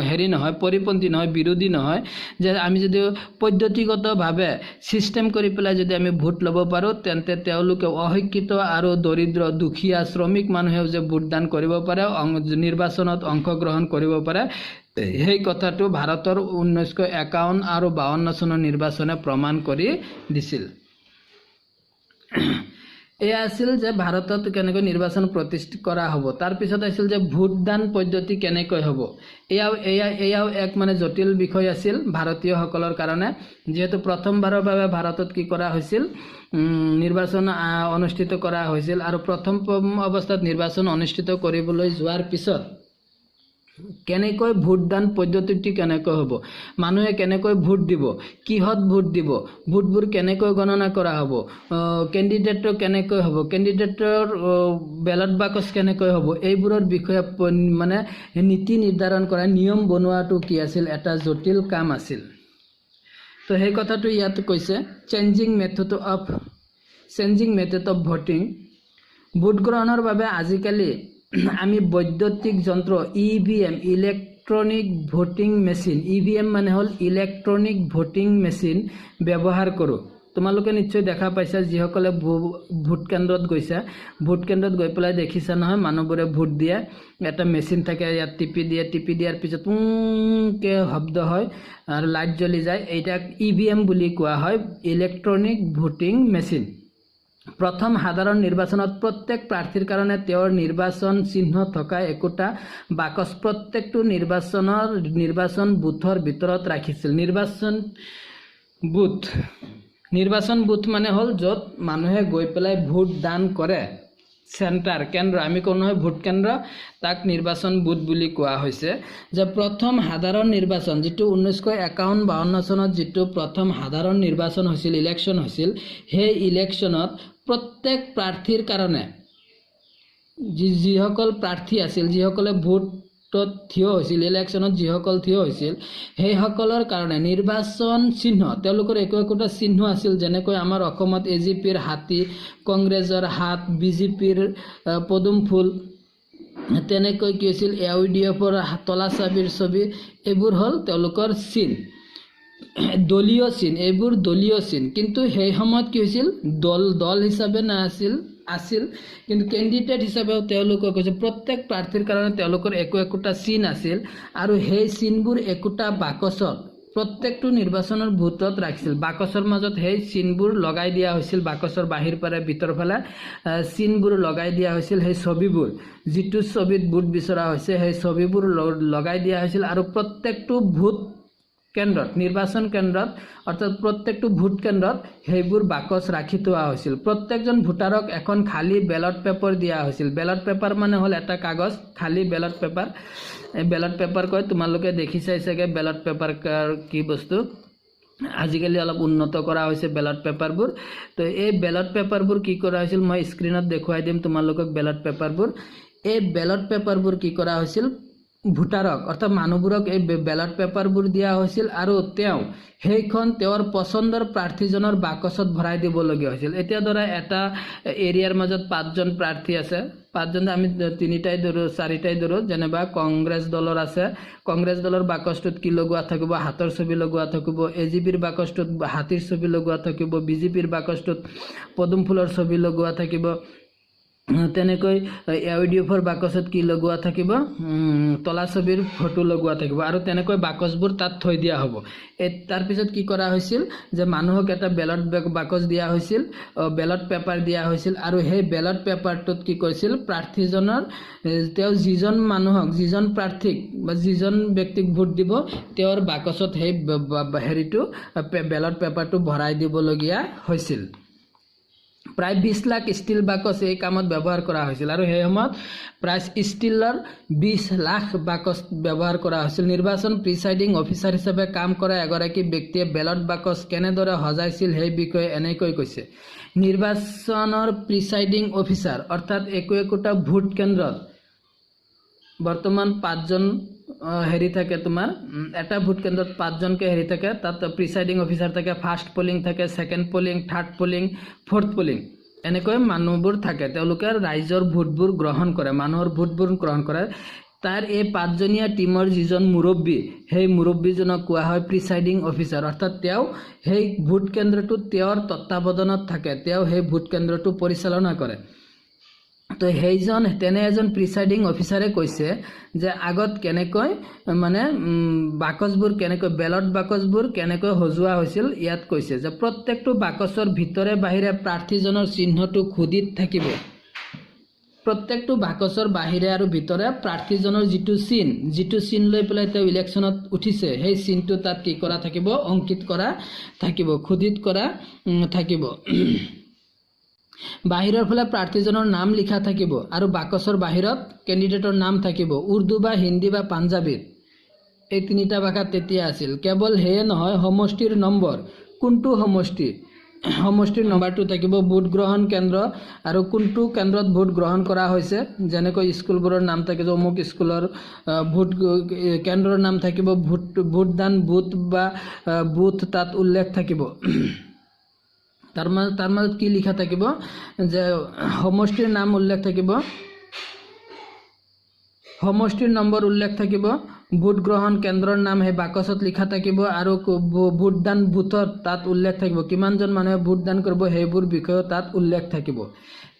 হেৰি নহয়, পৰিপন্থী নহয়, বিৰোধী নহয়। যে আমি যদি পদ্ধতিগতভাৱে ছিষ্টেম কৰি পেলাই যদি আমি ভোট ল'ব পাৰোঁ, তেন্তে তেওঁলোকে অশিক্ষিত আৰু দৰিদ্ৰ, দুখীয়া, শ্ৰমিক মানুহেও যে ভোটদান কৰিব পাৰে, নিৰ্বাচনত অংশগ্ৰহণ কৰিব পাৰে, সেই কথাটো ভাৰতৰ 1951 আৰু 52 চনৰ নিৰ্বাচনে প্ৰমাণ কৰি দিছিল। এয়া আছিল যে ভাৰতত কেনেকৈ নিৰ্বাচন প্ৰতিষ্ঠিত কৰা হ'ব। তাৰপিছত আছিল যে ভোটদান পদ্ধতি কেনেকৈ হ'ব। এয়াও এক মানে জটিল বিষয় আছিল ভাৰতীয়সকলৰ কাৰণে, যিহেতু প্ৰথমবাৰৰ বাবে ভাৰতত কি কৰা হৈছিল, নিৰ্বাচন অনুষ্ঠিত কৰা হৈছিল। আৰু প্ৰথম অৱস্থাত নিৰ্বাচন অনুষ্ঠিত কৰিবলৈ যোৱাৰ পিছত কেনেকৈ ভোটদান পদ্ধতিটি কেনেকৈ হ'ব, মানুহে কেনেকৈ ভোট দিব, কিহত ভোট দিব, ভোটবোৰ কেনেকৈ গণনা কৰা হ'ব, কেণ্ডিডেটটো কেনেকৈ হ'ব, কেণ্ডিডেটৰ বেলট বাকচ কেনেকৈ হ'ব, এইবোৰৰ বিষয়ে মানে নীতি নিৰ্ধাৰণ কৰা, নিয়ম বনোৱাটো কি আছিল, এটা জটিল কাম আছিল। তো সেই কথাটো ইয়াত কৈছে, changing method of voting. Vote গ্ৰহণৰ বাবে আজিকালি আমি বৈদ্যুতিক যন্ত্ৰ, EVM, electronic voting machine, EVM মানে হ'ল ইলেক্ট্ৰনিক ভোটিং মেচিন ব্যৱহাৰ কৰোঁ। তোমালোকে নিশ্চয় দেখা পাইছা, যিসকলে ভোট কেন্দ্ৰত গৈছা, ভোট কেন্দ্ৰত গৈ পেলাই দেখিছা নহয়, মানুহবোৰে ভোট দিয়ে, এটা মেচিন থাকে, ইয়াত টিপি দিয়াৰ পিছত কে শব্দ হয় আৰু লাইট জ্বলি যায়। এইটাক EVM বুলি কোৱা হয়, ইলেক্ট্ৰনিক ভোটিং মেচিন। প্ৰথম সাধাৰণ নিৰ্বাচনত প্ৰত্যেক প্ৰাৰ্থীৰ কাৰণে তেওঁৰ নিৰ্বাচন চিহ্ন থকা একোটা বাকচ প্ৰত্যেকটো নিৰ্বাচন বুথৰ ভিতৰত ৰাখিছিল। নিৰ্বাচন বুথ মানে হ'ল য'ত মানুহে গৈ পেলাই ভোট দান কৰে, চেণ্টাৰ, কেন্দ্ৰ, আমি কওঁ নহয় ভোট কেন্দ্ৰ, তাক নিৰ্বাচন বুথ বুলি কোৱা হৈছে। যে প্ৰথম সাধাৰণ নিৰ্বাচন, যিটো 1951-52 চনত যিটো প্ৰথম সাধাৰণ নিৰ্বাচন হৈছিল, ইলেকশ্যন হৈছিল, সেই ইলেকশ্যনত প্ৰত্যেক প্ৰাৰ্থীৰ কাৰণে যিসকল প্ৰাৰ্থী আছিল, যিসকলে ভোটত থিয় হৈছিল, ইলেকশ্যনত যিসকল থিয় হৈছিল, সেইসকলৰ কাৰণে নিৰ্বাচন চিহ্ন, তেওঁলোকৰ একোটা চিহ্ন আছিল। যেনেকৈ আমাৰ অসমত AGPৰ হাতী, কংগ্ৰেছৰ হাত, BJPৰ পদুম ফুল, তেনেকৈ কি হৈছিল, AUDFৰ তলা চাবিৰ ছবি, এইবোৰ হ'ল তেওঁলোকৰ চিন, দলীয় চিন, এইবোৰ দলীয় চিন। কিন্তু সেই সময়ত কি হৈছিল, দল হিচাপে আছিল, কিন্তু কেণ্ডিডেট হিচাপেও তেওঁলোকে কৈছে প্ৰত্যেক প্ৰাৰ্থীৰ কাৰণে তেওঁলোকৰ একোটা চিন আছিল, আৰু সেই চিনবোৰ একোটা বাকচত প্ৰত্যেকটো নিৰ্বাচনৰ বুথত ৰাখিছিল। বাকচৰ মাজত সেই চিনবোৰ লগাই দিয়া হৈছিল, বাকচৰ বাহিৰ পৰা ভিতৰ ফালে চিনবোৰ লগাই দিয়া হৈছিল। সেই ছবিবোৰ, যিটো ছবিত ভোট বিচৰা হৈছে, সেই ছবিবোৰ লগাই দিয়া হৈছিল। আৰু প্ৰত্যেকটো ভোট কেন্দ্ৰত, নিৰ্বাচন কেন্দ্ৰত, অৰ্থাৎ প্ৰত্যেকটো ভোট কেন্দ্ৰত সেইবোৰ বাকচ ৰাখি থোৱা হৈছিল। প্ৰত্যেকজন ভোটাৰক এখন খালী বেলট পেপাৰ দিয়া হৈছিল। বেলট পেপাৰ মানে হ'ল এটা কাগজ, খালী বেলট পেপাৰ, এই বেলট পেপাৰ কয়, তোমালোকে দেখিছাই চাগে বেলট পেপাৰ কি বস্তু। আজিকালি অলপ উন্নত কৰা হৈছে বেলট পেপাৰবোৰ। তো এই বেলট পেপাৰবোৰ কি কৰা হৈছিল, মই স্ক্ৰীনত দেখুৱাই দিম তোমালোকক বেলট পেপাৰবোৰ। এই বেলট পেপাৰবোৰ কি কৰা হৈছিল, ভোটাৰক অৰ্থাৎ মানুহবোৰক এই বেলট পেপাৰবোৰ দিয়া হৈছিল, আৰু সেইখন তেওঁৰ পচন্দৰ প্ৰাৰ্থীজনৰ বাকচত ভৰাই দিবলগীয়া হৈছিল। এতিয়া ধৰা এটা এৰিয়াৰ মাজত 5জন প্ৰাৰ্থী আছে, 5জন, আমি 3টাই ধৰোঁ, 4টাই ধৰোঁ, যেনিবা কংগ্ৰেছ দলৰ আছে, কংগ্ৰেছ দলৰ বাকচটোত কি লগোৱা থাকিব, হাতৰ ছবি লগোৱা থাকিব, AGPৰ বাকচটোত হাতীৰ ছবি লগোৱা থাকিব, BJPৰ বাকচটোত পদুম ফুলৰ ছবি লগোৱা থাকিব, তেনেকৈ AIDFৰ বাকচত কি লগোৱা থাকিব, তলা ছবিৰ ফটো লগোৱা থাকিব আৰু তেনেকৈ বাকচবোৰ তাত থৈ দিয়া হ'ব। তাৰপিছত কি কৰা হৈছিল যে মানুহক এটা বেলট বাকচ দিয়া হৈছিল, বেলট পেপাৰ দিয়া হৈছিল আৰু সেই বেলট পেপাৰটোত কি কৰিছিল, প্ৰাৰ্থীজনৰ তেওঁ যিজন মানুহক, যিজন প্ৰাৰ্থীক বা যিজন ব্যক্তিক ভোট দিব তেওঁৰ বাকচত সেই হেৰিটো বেলট পেপাৰটো ভৰাই দিবলগীয়া হৈছিল। প্ৰায় 20 লাখ ষ্টিল বাকচ এই কামত ব্যৱহাৰ কৰা হৈছিল আৰু সেই সময়ত প্ৰায় ষ্টিলৰ 20 লাখ বাকচ ব্যৱহাৰ কৰা হৈছিল। নিৰ্বাচন প্ৰিচাইডিং অফিচাৰ হিচাপে কাম কৰা এগৰাকী ব্যক্তিয়ে বেলট বাকচ কেনেদৰে সজাইছিল সেই বিষয়ে এনেকৈ কৈছে। নিৰ্বাচনৰ প্ৰিচাইডিং অফিচাৰ অৰ্থাৎ একোটা ভোট কেন্দ্ৰত বৰ্তমান 5জন হেৰি থাকে, তোমাৰ এটা ভোট কেন্দ্ৰত 5জনকে হেৰি থাকে, তাত প্ৰিচাইডিং অফিচাৰ থাকে, ফাৰ্ষ্ট পলিং থাকে, second polling, third polling, fourth polling, এনেকৈ মানুহবোৰ থাকে। তেওঁলোকে ৰাইজৰ ভোটবোৰ গ্ৰহণ কৰে, মানুহৰ ভোটবোৰ গ্ৰহণ কৰে। তাৰ এই 5জনীয়া টিমৰ যিজন মুৰব্বী, সেই মুৰব্বীজনক কোৱা হয় প্ৰিচাইডিং অফিচাৰ, অৰ্থাৎ তেওঁ সেই ভোট কেন্দ্ৰটো তেওঁৰ তত্ত্বাৱধানত থাকে, তেওঁ সেই ভোট কেন্দ্ৰটো পৰিচালনা কৰে। তো তেনে এজন প্ৰিচাইডিং অফিচাৰে কৈছে যে আগত কেনেকৈ মানে বাকচবোৰ কেনেকৈ বেলট বাকচবোৰ কেনেকৈ সজোৱা হৈছিল। ইয়াত কৈছে যে প্ৰত্যেকটো বাকচৰ ভিতৰে বাহিৰে প্ৰাৰ্থীজনৰ চিহ্নটো খুদিত থাকিব। প্ৰত্যেকটো বাকচৰ বাহিৰে আৰু ভিতৰে প্ৰাৰ্থীজনৰ যিটো চিন লৈ পেলাই তেওঁ ইলেকশ্যনত উঠিছে সেই চিনটো তাত কি কৰা থাকিব, অংকিত কৰা থাকিব, খুদিত কৰা থাকিব। বাহিৰৰ ফালে প্ৰাৰ্থীজনৰ নাম লিখা থাকিব আৰু বাকচৰ বাহিৰত কেণ্ডিডেটৰ নাম থাকিব, উৰ্দু বা হিন্দী বা পাঞ্জাবীত। এই তিনিটা ভাষাত তেতিয়া আছিল। কেৱল সেয়ে নহয়, সমষ্টিৰ নম্বৰ, কোনটো সমষ্টিৰ নম্বৰটো থাকিব, ভোট গ্ৰহণ কেন্দ্ৰ আৰু কোনটো কেন্দ্ৰত ভোট গ্ৰহণ কৰা হৈছে, যেনেকৈ স্কুলবোৰৰ নাম থাকিব, অমুক স্কুলৰ ভোট কেন্দ্ৰৰ নাম থাকিব, ভোটদান বুথ বা বুথ তাত উল্লেখ থাকিব। তাৰ মাজত কি লিখা থাকিব যে সমষ্টিৰ নাম উল্লেখ থাকিব, সমষ্টিৰ নম্বৰ উল্লেখ থাকিব, ভোট গ্ৰহণ কেন্দ্ৰৰ নাম সেই বাকচত লিখা থাকিব আৰু ভোটদান বুথত তাত উল্লেখ থাকিব, কিমানজন মানুহে ভোটদান কৰিব সেইবোৰ বিষয়েও তাত উল্লেখ থাকিব।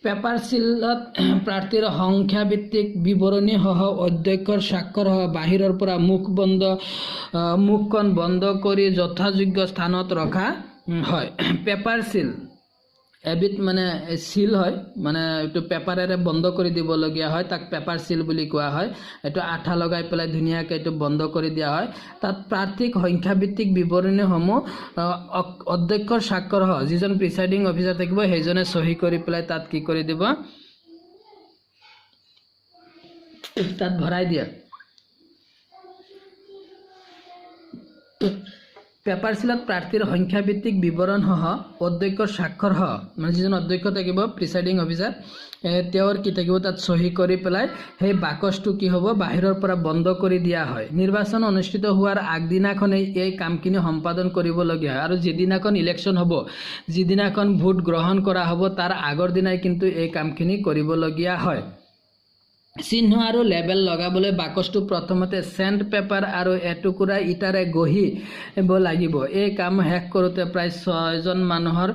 পেপাৰ চিলত প্ৰাৰ্থীৰ সংখ্যাভিত্তিক বিৱৰণী সহ অধ্যক্ষৰ স্বাক্ষৰ সহ বাহিৰৰ পৰা মুখখন বন্ধ কৰি যথাযোগ্য স্থানত ৰখা হয়। পেপাৰ চিল এবিধ মানে চিল হয়, মানে এইটো পেপাৰেৰে বন্ধ কৰি দিবলগীয়া হয়, তাক পেপাৰ চিল বুলি কোৱা হয়। এইটো আঠা লগাই পেলাই ধুনীয়াকৈ এইটো বন্ধ কৰি দিয়া হয়। তাত প্ৰাৰ্থীক সংখ্যাভিত্তিক বিৱৰণীসমূহ অধ্যক্ষৰ স্বাক্ষৰ সহ যিজন প্ৰিচাইডিং অফিচাৰ থাকিব সেইজনে চহী কৰি পেলাই তাত কি কৰি দিব, তাত ভৰাই দিয়ে। পেপাৰ চিলত প্ৰাৰ্থীৰ সংখ্যাভিত্তিক বিৱৰণ সহ অধ্যক্ষৰ স্বাক্ষৰ সহ মানে যিজন অধ্যক্ষ থাকিব প্ৰিচাইডিং অফিচাৰ, তেওঁৰ কি থাকিব, তাত চহী কৰি পেলাই সেই বাকচটো কি হ'ব, বাহিৰৰ পৰা বন্ধ কৰি দিয়া হয়। নিৰ্বাচন অনুষ্ঠিত হোৱাৰ আগদিনাখনেই এই কামখিনি সম্পাদন কৰিবলগীয়া হয় আৰু যিদিনাখন ইলেকশ্যন হ'ব, যিদিনাখন ভোট গ্ৰহণ কৰা হ'ব, তাৰ আগৰ দিনাই কিন্তু এই কামখিনি কৰিবলগীয়া হয়। চিহ্ন আৰু লেবেল লগাবলৈ বাকচটো প্ৰথমতে চেণ্ড পেপাৰ আৰু এটুকুৰা ইটাৰে গঢ়িব লাগিব। এই কাম শেষ কৰোঁতে প্ৰায় 6জন মানুহৰ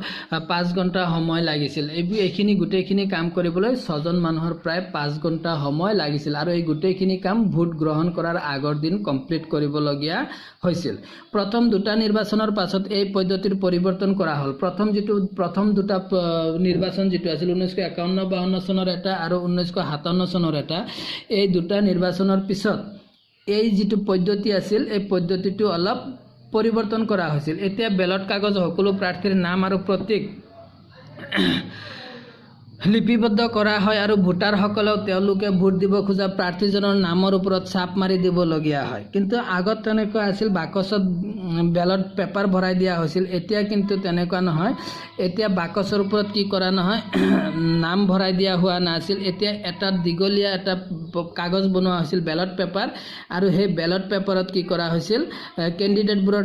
5 ঘণ্টা সময় লাগিছিল। এইখিনি গোটেইখিনি কাম কৰিবলৈ 6জন মানুহৰ প্ৰায় 5 ঘণ্টা সময় লাগিছিল আৰু এই গোটেইখিনি কাম ভোট গ্ৰহণ কৰাৰ আগৰ দিন কমপ্লিট কৰিবলগীয়া হৈছিল। প্ৰথম দুটা নিৰ্বাচনৰ পাছত এই পদ্ধতিৰ পৰিৱৰ্তন কৰা হ'ল। প্ৰথম দুটা নিৰ্বাচন যিটো আছিল 1951-52 চনৰ এটা আৰু 1957 চনৰ এটা, এই দুটা নিৰ্বাচনৰ পিছত এই যিটো পদ্ধতি আছিল এই পদ্ধতিটো অলপ পৰিৱৰ্তন কৰা হৈছিল। এতিয়া বেলট কাগজ সকলো প্ৰাৰ্থীৰ নাম আৰু প্ৰতীক লিপিবদ্ধ কৰা হয় আৰু ভোটাৰসকলেও তেওঁলোকে ভোট দিব খোজা প্ৰাৰ্থীজনৰ নামৰ ওপৰত ছাপ মাৰি দিবলগীয়া হয়। কিন্তু আগত তেনেকুৱা আছিল, বাকচত বেলট পেপাৰ ভৰাই দিয়া হৈছিল। এতিয়া কিন্তু তেনেকুৱা নহয়। এতিয়া বাকচৰ ওপৰত কি কৰা নহয়, নাম ভৰাই দিয়া হোৱা নাছিল। এতিয়া এটা দীঘলীয়া এটা কাগজ বনোৱা হৈছিল বেলট পেপাৰ আৰু সেই বেলট পেপাৰত কি কৰা হৈছিল, কেণ্ডিডেটবোৰৰ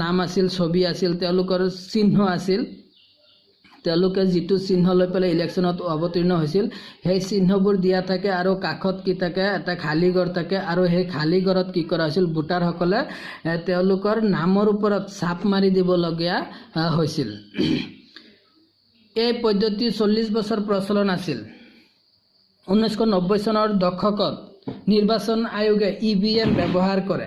নাম আছিল, ছবি আছিল, তেওঁলোকৰ চিহ্ন আছিল। তেওঁলোকে যিটো চিহ্ন লৈ পেলাই ইলেকশ্যনত অৱতীৰ্ণ হৈছিল সেই চিহ্নবোৰ দিয়া থাকে আৰু কাষত কি থাকে, এটা খালী ঘৰ থাকে আৰু সেই খালী ঘৰত কি কৰা হৈছিল, ভোটাৰসকলে তেওঁলোকৰ নামৰ ওপৰত ছাপ মাৰি দিবলগীয়া হৈছিল। এই পদ্ধতি 40 বছৰ প্ৰচলন আছিল। 1990 চনৰ দশকত নিৰ্বাচন আয়োগে EVM ব্যৱহাৰ কৰে।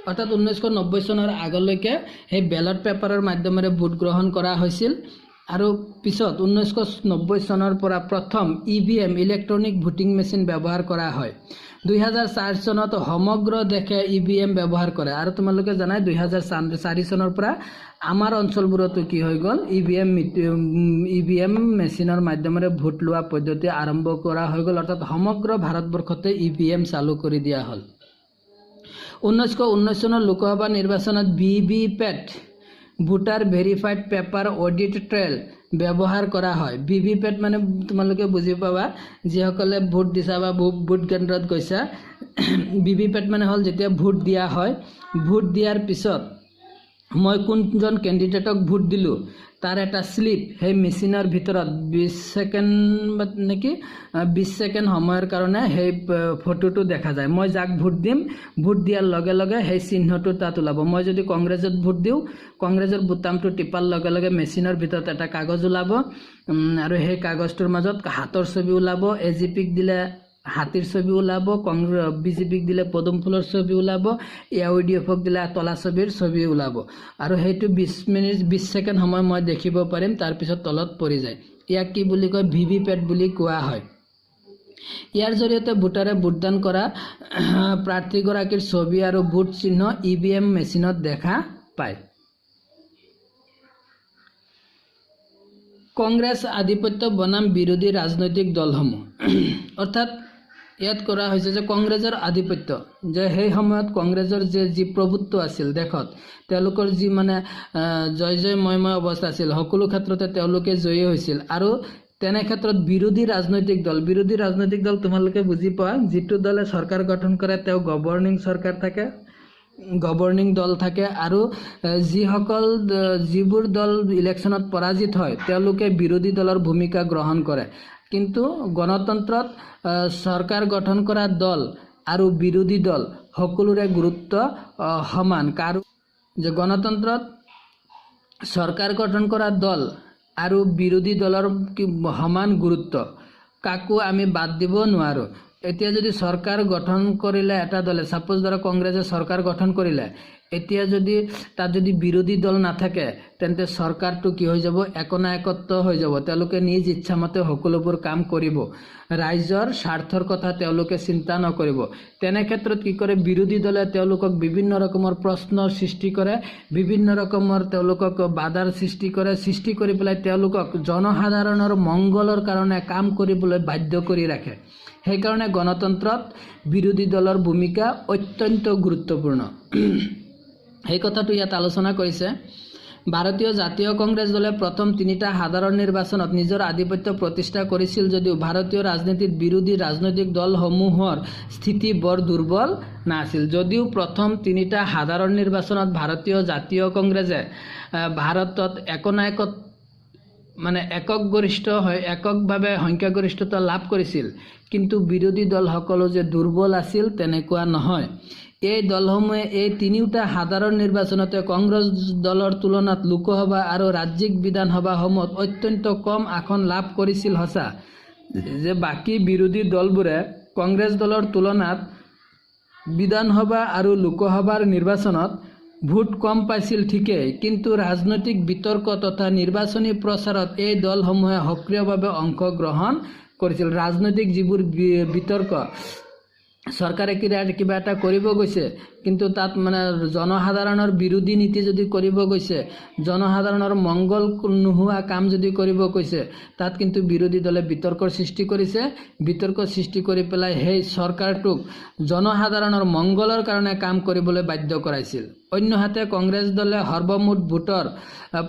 অৰ্থাৎ 1990 চনৰ আগলৈকে সেই বেলট পেপাৰৰ মাধ্যমেৰে ভোট গ্ৰহণ কৰা হৈছিল আৰু পিছত 1990 চনৰ পৰা প্ৰথম EVM ইলেক্ট্ৰনিক ভোটিং মেচিন ব্যৱহাৰ কৰা হয়। 2004 চনত সমগ্ৰ দেশে EVM ব্যৱহাৰ কৰে আৰু তোমালোকে জানাই 2004 চনৰ পৰা আমাৰ অঞ্চলবোৰতো কি হৈ গ'ল EVM মেচিনৰ মাধ্যমেৰে ভোট লোৱা পদ্ধতি আৰম্ভ কৰা হৈ গ'ল। অৰ্থাৎ সমগ্ৰ ভাৰতবৰ্ষতে EVM চালু কৰি দিয়া হ'ল। 1919 চনৰ লোকসভা নিৰ্বাচনত VVPAT voter verified paper audit trail ব্যৱহাৰ কৰা হয়। VVPAT মানে তোমালোকে বুজি পাবা যিসকলে ভোট দিছা বা ভোট কেন্দ্ৰত গৈছা। VVPAT মানে হ'ল যেতিয়া ভোট দিয়া হয়, ভোট দিয়াৰ পিছত মই কোনজন কেণ্ডিডেটক ভোট দিলোঁ তাৰ এটা স্লিপ সেই মেচিনৰ ভিতৰত 20 ছেকেণ্ড নেকি 20 ছেকেণ্ড সময়ৰ কাৰণে সেই ফটোটো দেখা যায়। মই যাক ভোট দিম, ভোট দিয়াৰ লগে লগে সেই চিহ্নটো তাত ওলাব। মই যদি কংগ্ৰেছত ভোট দিওঁ, কংগ্ৰেছৰ বুটামটো টিপাৰ লগে লগে মেচিনৰ ভিতৰত এটা কাগজ ওলাব আৰু সেই কাগজটোৰ মাজত হাতৰ ছবি ওলাব। AGPক দিলে হাতীৰ ছবি ওলাব, BJPক দিলে পদুম ফুলৰ ছবি ওলাব, AUDFক দিলে তলা ছবিৰ ছবি ওলাব আৰু সেইটো 20 ছেকেণ্ড সময় মই দেখিব পাৰিম, তাৰপিছত তলত পৰি যায়। ইয়াক কি বুলি কয়? VVPAT বুলি কোৱা হয়। ইয়াৰ জৰিয়তে ভোটাৰে ভোটদান কৰা প্ৰাৰ্থীগৰাকীৰ ছবি আৰু ভোট চিহ্ন EVM মেচিনত দেখা পায়। কংগ্ৰেছ আধিপত্য বনাম বিৰোধী ৰাজনৈতিক দলসমূহ। অৰ্থাৎ ইয়াত কৰা হৈছে যে কংগ্ৰেছৰ আধিপত্য, যে সেই সময়ত কংগ্ৰেছৰ যি প্ৰভুত্ব আছিল দেশত, তেওঁলোকৰ যি মানে জয় অৱস্থা আছিল, সকলো ক্ষেত্ৰতে তেওঁলোকে জয়ী হৈছিল। আৰু তেনে ক্ষেত্ৰত বিৰোধী ৰাজনৈতিক দল তোমালোকে বুজি পোৱা, যিটো দলে চৰকাৰ গঠন কৰে তেওঁ গভৰ্ণিং দল থাকে আৰু যিবোৰ দল ইলেকশ্যনত পৰাজিত হয় তেওঁলোকে বিৰোধী দলৰ ভূমিকা গ্ৰহণ কৰে। কিন্তু গণতন্ত্ৰত চৰকাৰ গঠন কৰা দল আৰু বিৰোধী দল সকলোৰে গুৰুত্ব সমান। যে গণতন্ত্ৰত চৰকাৰ গঠন কৰা দল আৰু বিৰোধী দলৰ সমান গুৰুত্ব, কাকো আমি বাদ দিব নোৱাৰোঁ। এতিয়া যদি চৰকাৰ গঠন কৰিলে এটা দলে, সাপোজ ধৰা কংগ্ৰেছে চৰকাৰ গঠন কৰিলে, এতিয়া তাত যদি বিৰোধী দল নাথাকে তেন্তে চৰকাৰটো কি হৈ যাব? একনায়কত্ব হৈ যাব। তেওঁলোকে নিজ ইচ্ছামতে সকলোবোৰ কাম কৰিব, ৰাইজৰ স্বাৰ্থৰ কথা তেওঁলোকে চিন্তা নকৰিব। তেনে ক্ষেত্ৰত কি কৰে? বিৰোধী দলে তেওঁলোকক বিভিন্ন ৰকমৰ প্ৰশ্নৰ সৃষ্টি কৰে, বিভিন্ন ৰকমৰ তেওঁলোকক বাধাৰ সৃষ্টি কৰি পেলাই তেওঁলোকক জনসাধাৰণৰ মংগলৰ কাৰণে কাম কৰিবলৈ বাধ্য কৰি ৰাখে। সেইকাৰণে গণতন্ত্ৰত বিৰোধী দলৰ ভূমিকা অত্যন্ত গুৰুত্বপূৰ্ণ। সেই কথাটো ইয়াত আলোচনা কৰিছে। ভাৰতীয় জাতীয় কংগ্ৰেছ দলে প্ৰথম 3টা সাধাৰণ নিৰ্বাচনত নিজৰ আধিপত্য প্ৰতিষ্ঠা কৰিছিল যদিও ভাৰতীয় ৰাজনীতিত বিৰোধী ৰাজনৈতিক দলসমূহৰ স্থিতি বৰ দুৰ্বল নাছিল। যদিও প্ৰথম 3টা সাধাৰণ নিৰ্বাচনত ভাৰতীয় জাতীয় কংগ্ৰেছে ভাৰতত এককভাৱে সংখ্যাগৰিষ্ঠতা লাভ কৰিছিল, কিন্তু বিৰোধী দলসকলো যে দুৰ্বল আছিল তেনেকুৱা নহয়। এই দলসমূহে এই 3টা সাধাৰণ নিৰ্বাচনতে কংগ্ৰেছ দলৰ তুলনাত লোকসভা আৰু ৰাজ্যিক বিধানসভাসমূহত অত্যন্ত কম আসন লাভ কৰিছিল। সঁচা যে বাকী বিৰোধী দলবোৰে কংগ্ৰেছ দলৰ তুলনাত বিধানসভা আৰু লোকসভাৰ নিৰ্বাচনত ভোট কম পাইছিল ঠিকেই, কিন্তু ৰাজনৈতিক বিতৰ্ক তথা নিৰ্বাচনী প্ৰচাৰত এই দলসমূহে সক্ৰিয়ভাৱে অংশগ্ৰহণ কৰিছিল। ৰাজনৈতিক যিবোৰ বিতৰ্ক, চৰকাৰে কিবা এটা কৰিব গৈছে কিন্তু তাত মানে জনসাধাৰণৰ বিৰোধী নীতি যদি কৰিব গৈছে, জনসাধাৰণৰ মংগল নোহোৱা কাম যদি কৰিব কৈছে, তাত কিন্তু বিৰোধী দলে বিতৰ্কৰ সৃষ্টি কৰিছে। বিতৰ্ক সৃষ্টি কৰি পেলাই সেই চৰকাৰটোক জনসাধাৰণৰ মংগলৰ কাৰণে কাম কৰিবলৈ বাধ্য কৰাইছিল। অন্যহাতে কংগ্ৰেছ দলে সৰ্বমুঠ ভোটৰ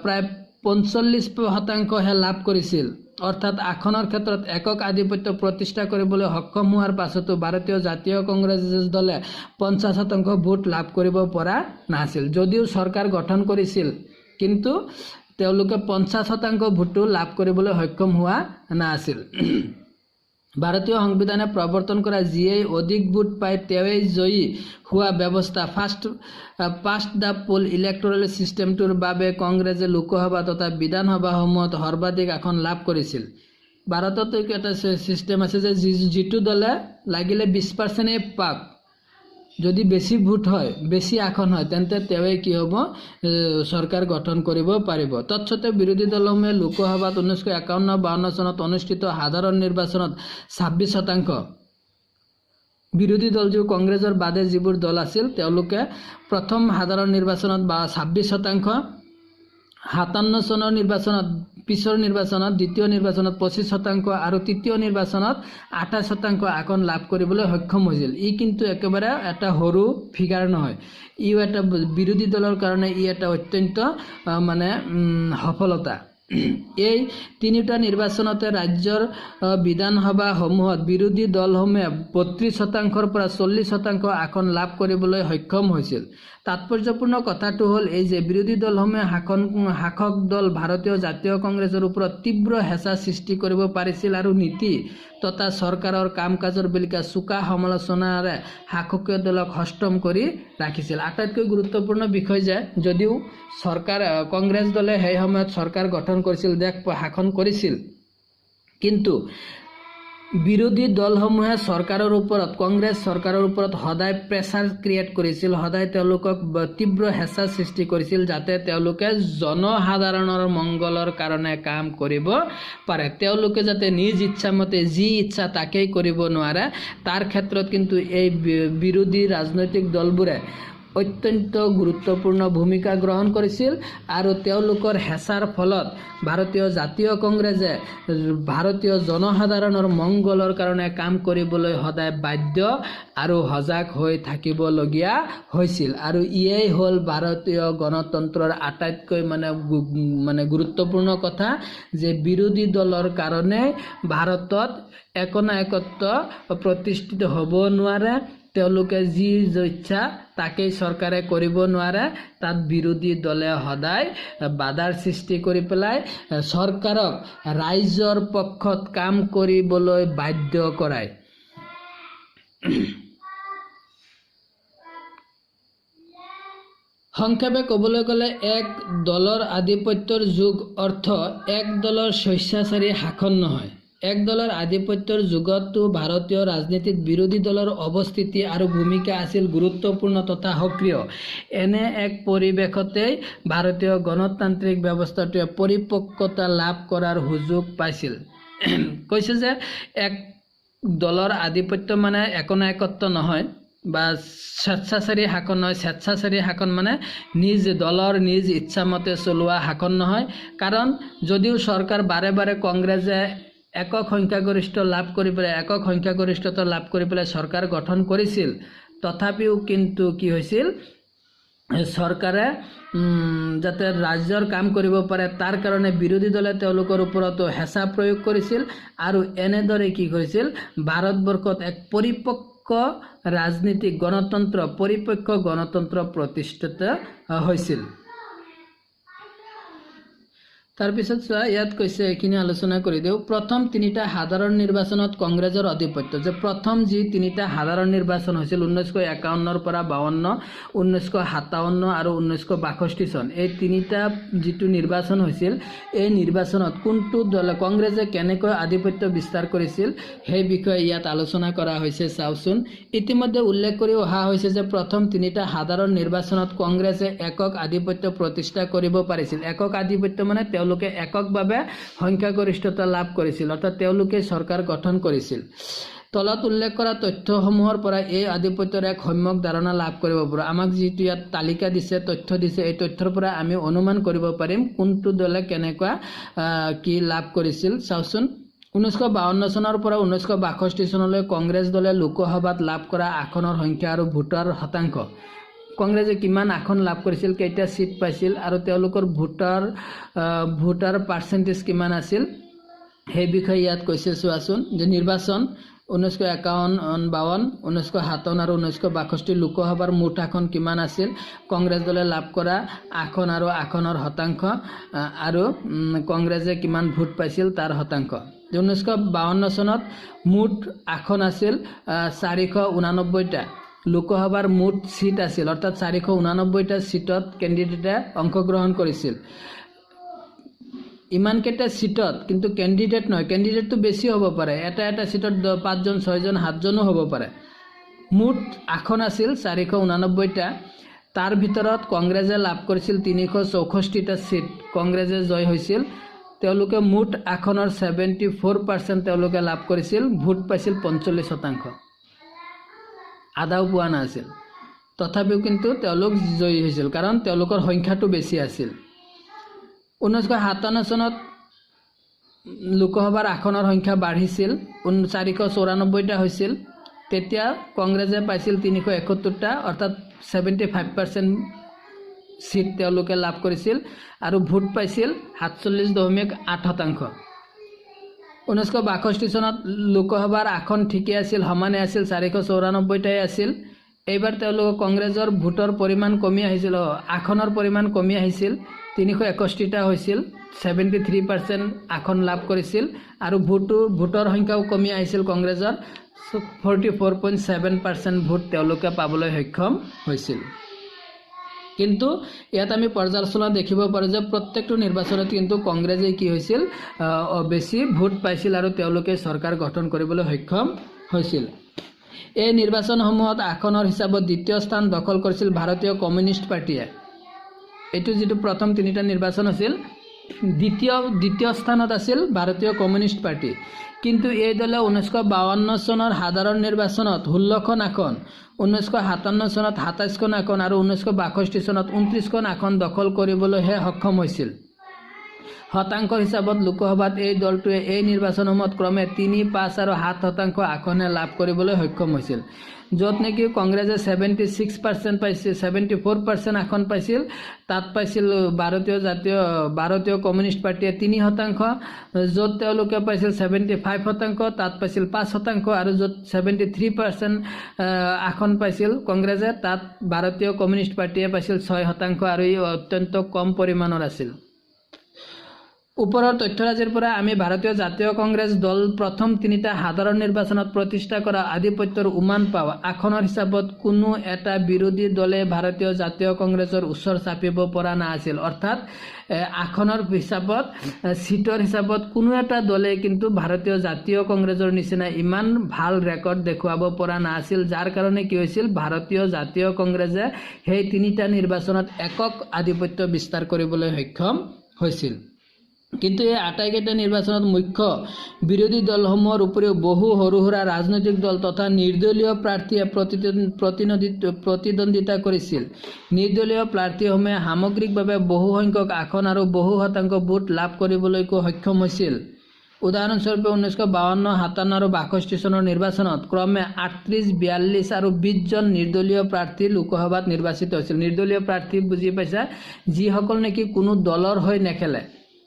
প্ৰায় 45%হে লাভ কৰিছিল। অৰ্থাৎ আসনৰ ক্ষেত্ৰত একক আধিপত্য প্ৰতিষ্ঠা কৰিবলৈ সক্ষম হোৱাৰ পাছতো ভাৰতীয় জাতীয় কংগ্ৰেছ দলে 50% ভোট লাভ কৰিব পৰা নাছিল। যদিও চৰকাৰ গঠন কৰিছিল কিন্তু তেওঁলোকে 50% ভোটো লাভ কৰিবলৈ সক্ষম হোৱা নাছিল। ভাৰতীয় সংবিধানে প্ৰৱৰ্তন কৰা যিয়েই অধিক ভোট পায় তেওঁই জয়ী হোৱা ব্যৱস্থা ফাষ্ট দ্য পোল ইলেক্টৰেল ছিষ্টেমটোৰ বাবে কংগ্ৰেছে লোকসভা তথা বিধানসভাসমূহত সৰ্বাধিক আসন লাভ কৰিছিল। ভাৰততো এটা চিষ্টেম আছে যে যিটো দলে লাগিলে 20% পাক, যদি বেছি ভোট হয়, বেছি আসন হয়, তেন্তে তেওঁৱে কি হ'ব, চৰকাৰ গঠন কৰিব পাৰিব। তৎসত্ত্বেও বিৰোধী দলসমূহে লোকসভাত 1951-52 চনত অনুষ্ঠিত সাধাৰণ নিৰ্বাচনত 26%, বিৰোধী দল যিবোৰ কংগ্ৰেছৰ বাদে যিবোৰ দল আছিল তেওঁলোকে প্ৰথম সাধাৰণ নিৰ্বাচনত 26%, 57 চনৰ নিৰ্বাচনত, পিছৰ নিৰ্বাচনত, দ্বিতীয় নিৰ্বাচনত 25% আৰু তৃতীয় নিৰ্বাচনত 28% আসন লাভ কৰিবলৈ সক্ষম হৈছিল। ই কিন্তু একেবাৰে এটা সৰু ফিগাৰ নহয়, ই এটা বিৰোধী দলৰ কাৰণে ই এটা অত্যন্ত মানে সফলতা। এই তিনিটা নিৰ্বাচনতে ৰাজ্যৰ বিধানসভাসমূহত বিৰোধী দলসমূহে 32%-ৰ পৰা 40% আসন লাভ কৰিবলৈ সক্ষম হৈছিল। তাৎপৰ্যপূৰ্ণ কথাটো হ'ল এই যে বিৰোধী দলসমূহে শাসক দল ভাৰতীয় জাতীয় কংগ্ৰেছৰ ওপৰত তীব্ৰ হেঁচা সৃষ্টি কৰিব পাৰিছিল আৰু নীতি তথা চৰকাৰৰ কাম কাজৰ বেলিকা চোকা সমালোচনাৰে শাসকীয় দলক হস্তম কৰি ৰাখিছিল। আটাইতকৈ গুৰুত্বপূৰ্ণ বিষয় যে যদিও চৰকাৰ কংগ্ৰেছ দলে সেই সময়ত চৰকাৰ গঠন কৰিছিল, দেশ শাসন কৰিছিল, কিন্তু বিৰোধী দলসমূহে চৰকাৰৰ ওপৰত, কংগ্ৰেছ চৰকাৰৰ ওপৰত সদায় প্ৰেছাৰ ক্ৰিয়েট কৰিছিল, সদায় তেওঁলোকক তীব্ৰ হেঁচা সৃষ্টি কৰিছিল যাতে তেওঁলোকে জনসাধাৰণৰ মংগলৰ কাৰণে কাম কৰিব পাৰে। তেওঁলোকে যাতে নিজ ইচ্ছামতে যি ইচ্ছা তাকেই কৰিব নোৱাৰে, তাৰ ক্ষেত্ৰত কিন্তু এই বিৰোধী ৰাজনৈতিক দলবোৰে অত্যন্ত গুৰুত্বপূৰ্ণ ভূমিকা গ্ৰহণ কৰিছিল আৰু তেওঁলোকৰ হেঁচাৰ ফলত ভাৰতীয় জাতীয় কংগ্ৰেছে ভাৰতীয় জনসাধাৰণৰ মংগলৰ কাৰণে কাম কৰিবলৈ সদায় বাধ্য আৰু সজাগ হৈ থাকিবলগীয়া হৈছিল। আৰু ইয়েই হ'ল ভাৰতীয় গণতন্ত্ৰৰ আটাইতকৈ মানে গুৰুত্বপূৰ্ণ কথা যে বিৰোধী দলৰ কাৰণে ভাৰতত একনায়কত্ব প্ৰতিষ্ঠিত হ'ব নোৱাৰে। তেওঁলোকে যি ইচ্ছা তাকেই চৰকাৰে কৰিব নোৱাৰে, তাত বিৰোধী দলে সদায় বাধাৰ সৃষ্টি কৰি পেলাই চৰকাৰক ৰাইজৰ পক্ষত কাম কৰিবলৈ বাধ্য কৰায়। সংক্ষেপে ক'বলৈ গ'লে এক দলৰ আধিপত্যৰ যুগ অৰ্থ এক দলৰ স্বেচ্ছাচাৰী শাসন নহয়। এক দলৰ আধিপত্যৰ যুগতো ভাৰতীয় ৰাজনীতিত বিৰোধী দলৰ অৱস্থিতি আৰু ভূমিকা আছিল গুৰুত্বপূৰ্ণ তথা সক্ৰিয়। এনে এক পৰিৱেশতেই ভাৰতীয় গণতান্ত্ৰিক ব্যৱস্থাটোৱে পৰিপক্কতা লাভ কৰাৰ সুযোগ পাইছিল। কৈছে যে এক দলৰ আধিপত্য মানে একনায়কত্ব নহয় বা স্বেচ্ছাচাৰী শাসন নহয়। স্বেচ্ছাচাৰী শাসন মানে নিজ দলৰ নিজ ইচ্ছামতে চলোৱা শাসন নহয়। কাৰণ যদিও চৰকাৰ বাৰে বাৰে কংগ্ৰেছে একক সংখ্যাগৰিষ্ঠতা লাভ কৰি পেলাই চৰকাৰ গঠন কৰিছিল, তথাপিও কিন্তু কি হৈছিল, চৰকাৰে যাতে ৰাজ্যৰ কাম কৰিব পাৰে তাৰ কাৰণে বিৰোধী দলে তেওঁলোকৰ ওপৰতো হেঁচা প্ৰয়োগ কৰিছিল আৰু এনেদৰে কি কৰিছিল, ভাৰতবৰ্ষত এক পৰিপক্ক গণতন্ত্ৰ প্ৰতিষ্ঠিত হৈছিল। তাৰপিছত চোৱা, ইয়াত কৈছে এইখিনি আলোচনা কৰি দিওঁ। প্ৰথম তিনিটা সাধাৰণ নিৰ্বাচনত কংগ্ৰেছৰ আধিপত্য, যে প্ৰথম যি তিনিটা সাধাৰণ নিৰ্বাচন হৈছিল 1951 পৰা 52, 1957 আৰু 1962 চন, এই তিনিটা যিটো নিৰ্বাচন হৈছিল, এই নিৰ্বাচনত কোনটো দলে, কংগ্ৰেছে কেনেকৈ আধিপত্য বিস্তাৰ কৰিছিল সেই বিষয়ে ইয়াত আলোচনা কৰা হৈছে। চাওচোন, ইতিমধ্যে উল্লেখ কৰি অহা হৈছে যে প্ৰথম তিনিটা সাধাৰণ নিৰ্বাচনত কংগ্ৰেছে একক আধিপত্য প্ৰতিষ্ঠা কৰিব পাৰিছিল। একক আধিপত্য মানে তেওঁলোকে এককভাৱে সংখ্যাগৰিষ্ঠতা লাভ কৰিছিল, অৰ্থাৎ তেওঁলোকে চৰকাৰ গঠন কৰিছিল। তলত উল্লেখ কৰা তথ্যসমূহৰ পৰা এই আধিপত্যৰ এক সম্যক ধাৰণা লাভ কৰিব পাৰোঁ। আমাক যিটো ইয়াত তালিকা দিছে, তথ্য দিছে, এই তথ্যৰ পৰা আমি অনুমান কৰিব পাৰিম কোনটো দলে কেনেকুৱা কি লাভ কৰিছিল। চাওচোন, 1952 চনৰ পৰা 1962 চনলৈ কংগ্ৰেছ দলে লোকসভাত লাভ কৰা আসনৰ সংখ্যা আৰু ভোটৰ শতাংশ, কংগ্ৰেছে কিমান আসন লাভ কৰিছিল, কেইটা সিট পাইছিল আৰু তেওঁলোকৰ ভোটাৰ পাৰ্চেণ্টেজ কিমান আছিল, সেই বিষয়ে ইয়াত কৈছে। চোৱাচোন, যে নিৰ্বাচন 1951, 52, 1957 আৰু 1962 লোকসভাৰ মুঠ আসন কিমান আছিল, কংগ্ৰেছ দলে লাভ কৰা আসন আৰু আসনৰ শতাংশ, আৰু কংগ্ৰেছে কিমান ভোট পাইছিল তাৰ শতাংশ। 1952 চনত মুঠ আসন আছিল 489টা, লোকসভাৰ মুঠ সিট আছিল, অৰ্থাৎ 489টা সিটত কেণ্ডিডেটে অংশগ্ৰহণ কৰিছিল। ইমানকেইটা সিটত কিন্তু কেণ্ডিডেট নহয়, কেণ্ডিডেটটো বেছি হ'ব পাৰে, এটা এটা সিটত 5 জন 6 জন 7 জনো হ'ব পাৰে। মুঠ আসন আছিল 489টা। তাৰ ভিতৰত কংগ্ৰেছে লাভ কৰিছিল 364টা সিট, কংগ্ৰেছে জয় হৈছিল। তেওঁলোকে মুঠ আসনৰ 74% তেওঁলোকে লাভ কৰিছিল, ভোট পাইছিল 45%, আধাও পোৱা নাছিল। তথাপিও কিন্তু তেওঁলোক জয়ী হৈছিল কাৰণ তেওঁলোকৰ সংখ্যাটো বেছি আছিল। 1957 চনত লোকসভাৰ আসনৰ সংখ্যা বাঢ়িছিল, 494টা হৈছিল। তেতিয়া কংগ্ৰেছে পাইছিল 371টা, অৰ্থাৎ 75% সিট তেওঁলোকে লাভ কৰিছিল আৰু ভোট পাইছিল 47.8%। 1962 চনত লোকসভাৰ আসন ঠিকে আছিল, সমানে আছিল, 494টাই আছিল। এইবাৰ তেওঁলোকৰ কংগ্ৰেছৰ ভোটৰ পৰিমাণ কমি আহিছিল, আসনৰ পৰিমাণ কমি আহিছিল, 361টা হৈছিল, 73% আসন লাভ কৰিছিল আৰু ভোটৰ সংখ্যাও কমি আহিছিল কংগ্ৰেছৰ, 44.7% ভোট তেওঁলোকে পাবলৈ সক্ষম হৈছিল। কিন্তু ইয়াত আমি পৰ্যালোচনা দেখিব পাৰোঁ যে প্ৰত্যেকটো নিৰ্বাচনত কিন্তু কংগ্ৰেছে কি হৈছিল, বেছি ভোট পাইছিল আৰু তেওঁলোকে চৰকাৰ গঠন কৰিবলৈ সক্ষম হৈছিল। এই নিৰ্বাচনসমূহত আসনৰ হিচাপত দ্বিতীয় স্থান দখল কৰিছিল ভাৰতীয় কমিউনিষ্ট পাৰ্টিয়ে। এইটো যিটো প্ৰথম 3টা নিৰ্বাচন আছিল, দ্বিতীয় স্থানত আছিল ভাৰতীয় কমিউনিষ্ট পাৰ্টি। কিন্তু এই দলে 1952 চনৰ সাধাৰণ নিৰ্বাচনত 16খন আসন, 1957 চনত 27খন আসন আৰু 1962 চনত 29খন আসন দখল কৰিবলৈহে সক্ষম হৈছিল। শতাংশৰ হিচাপত লোকসভাত এই দলটোৱে এই নিৰ্বাচনসমূহত ক্ৰমে 3, 5 আৰু 7% আসনহে লাভ কৰিবলৈ সক্ষম হৈছিল। য'ত নেকি কংগ্ৰেছে 76% পাইছিল, 74% আসন পাইছিল, তাত পাইছিল ভাৰতীয় কমিউনিষ্ট পাৰ্টিয়ে 3%, য'ত তেওঁলোকে পাইছিল 75%, তাত পাইছিল 5%, আৰু য'ত 73% আসন পাইছিল কংগ্ৰেছে, তাত ভাৰতীয় কমিউনিষ্ট পাৰ্টিয়ে পাইছিল 6%, আৰু ই অত্যন্ত কম পৰিমাণৰ আছিল। ওপৰৰ তথ্যৰাজিৰ পৰা আমি ভাৰতীয় জাতীয় কংগ্ৰেছ দল প্ৰথম 3টা সাধাৰণ নিৰ্বাচনত প্ৰতিষ্ঠা কৰা আধিপত্যৰ উমান পাওঁ। আসনৰ হিচাপত কোনো এটা বিৰোধী দলে ভাৰতীয় জাতীয় কংগ্ৰেছৰ ওচৰ চাপিব পৰা নাছিল, অৰ্থাৎ আসনৰ হিচাপত, সিটৰ হিচাপত কোনো এটা দলে কিন্তু ভাৰতীয় জাতীয় কংগ্ৰেছৰ নিচিনা ইমান ভাল ৰেকৰ্ড দেখুৱাব পৰা নাছিল, যাৰ কাৰণে কি হৈছিল, ভাৰতীয় জাতীয় কংগ্ৰেছে সেই 3টা নিৰ্বাচনত একক আধিপত্য বিস্তাৰ কৰিবলৈ সক্ষম হৈছিল। কিন্তু এই আটাইকেইটা নিৰ্বাচনত মুখ্য বিৰোধী দলসমূহৰ উপৰিও বহু সৰু সুৰা ৰাজনৈতিক দল তথা নিৰ্দলীয় প্ৰাৰ্থীয়ে প্ৰতিদ্বন্দ্বিতা কৰিছিল। নিৰ্দলীয় প্ৰাৰ্থীসমূহে সামগ্ৰিকভাৱে বহু সংখ্যক আসন আৰু বহু শতাংশ ভোট লাভ কৰিবলৈকো সক্ষম হৈছিল। উদাহৰণস্বৰূপে 1952, 57 আৰু 62 চনৰ নিৰ্বাচনত ক্ৰমে 38, 42 আৰু 20 জন নিৰ্দলীয় প্ৰাৰ্থী লোকসভাত নিৰ্বাচিত হৈছিল। নিৰ্দলীয় প্ৰাৰ্থী বুজি পাইছা, যিসকল নেকি কোনো দলৰ হৈ নেখেলে।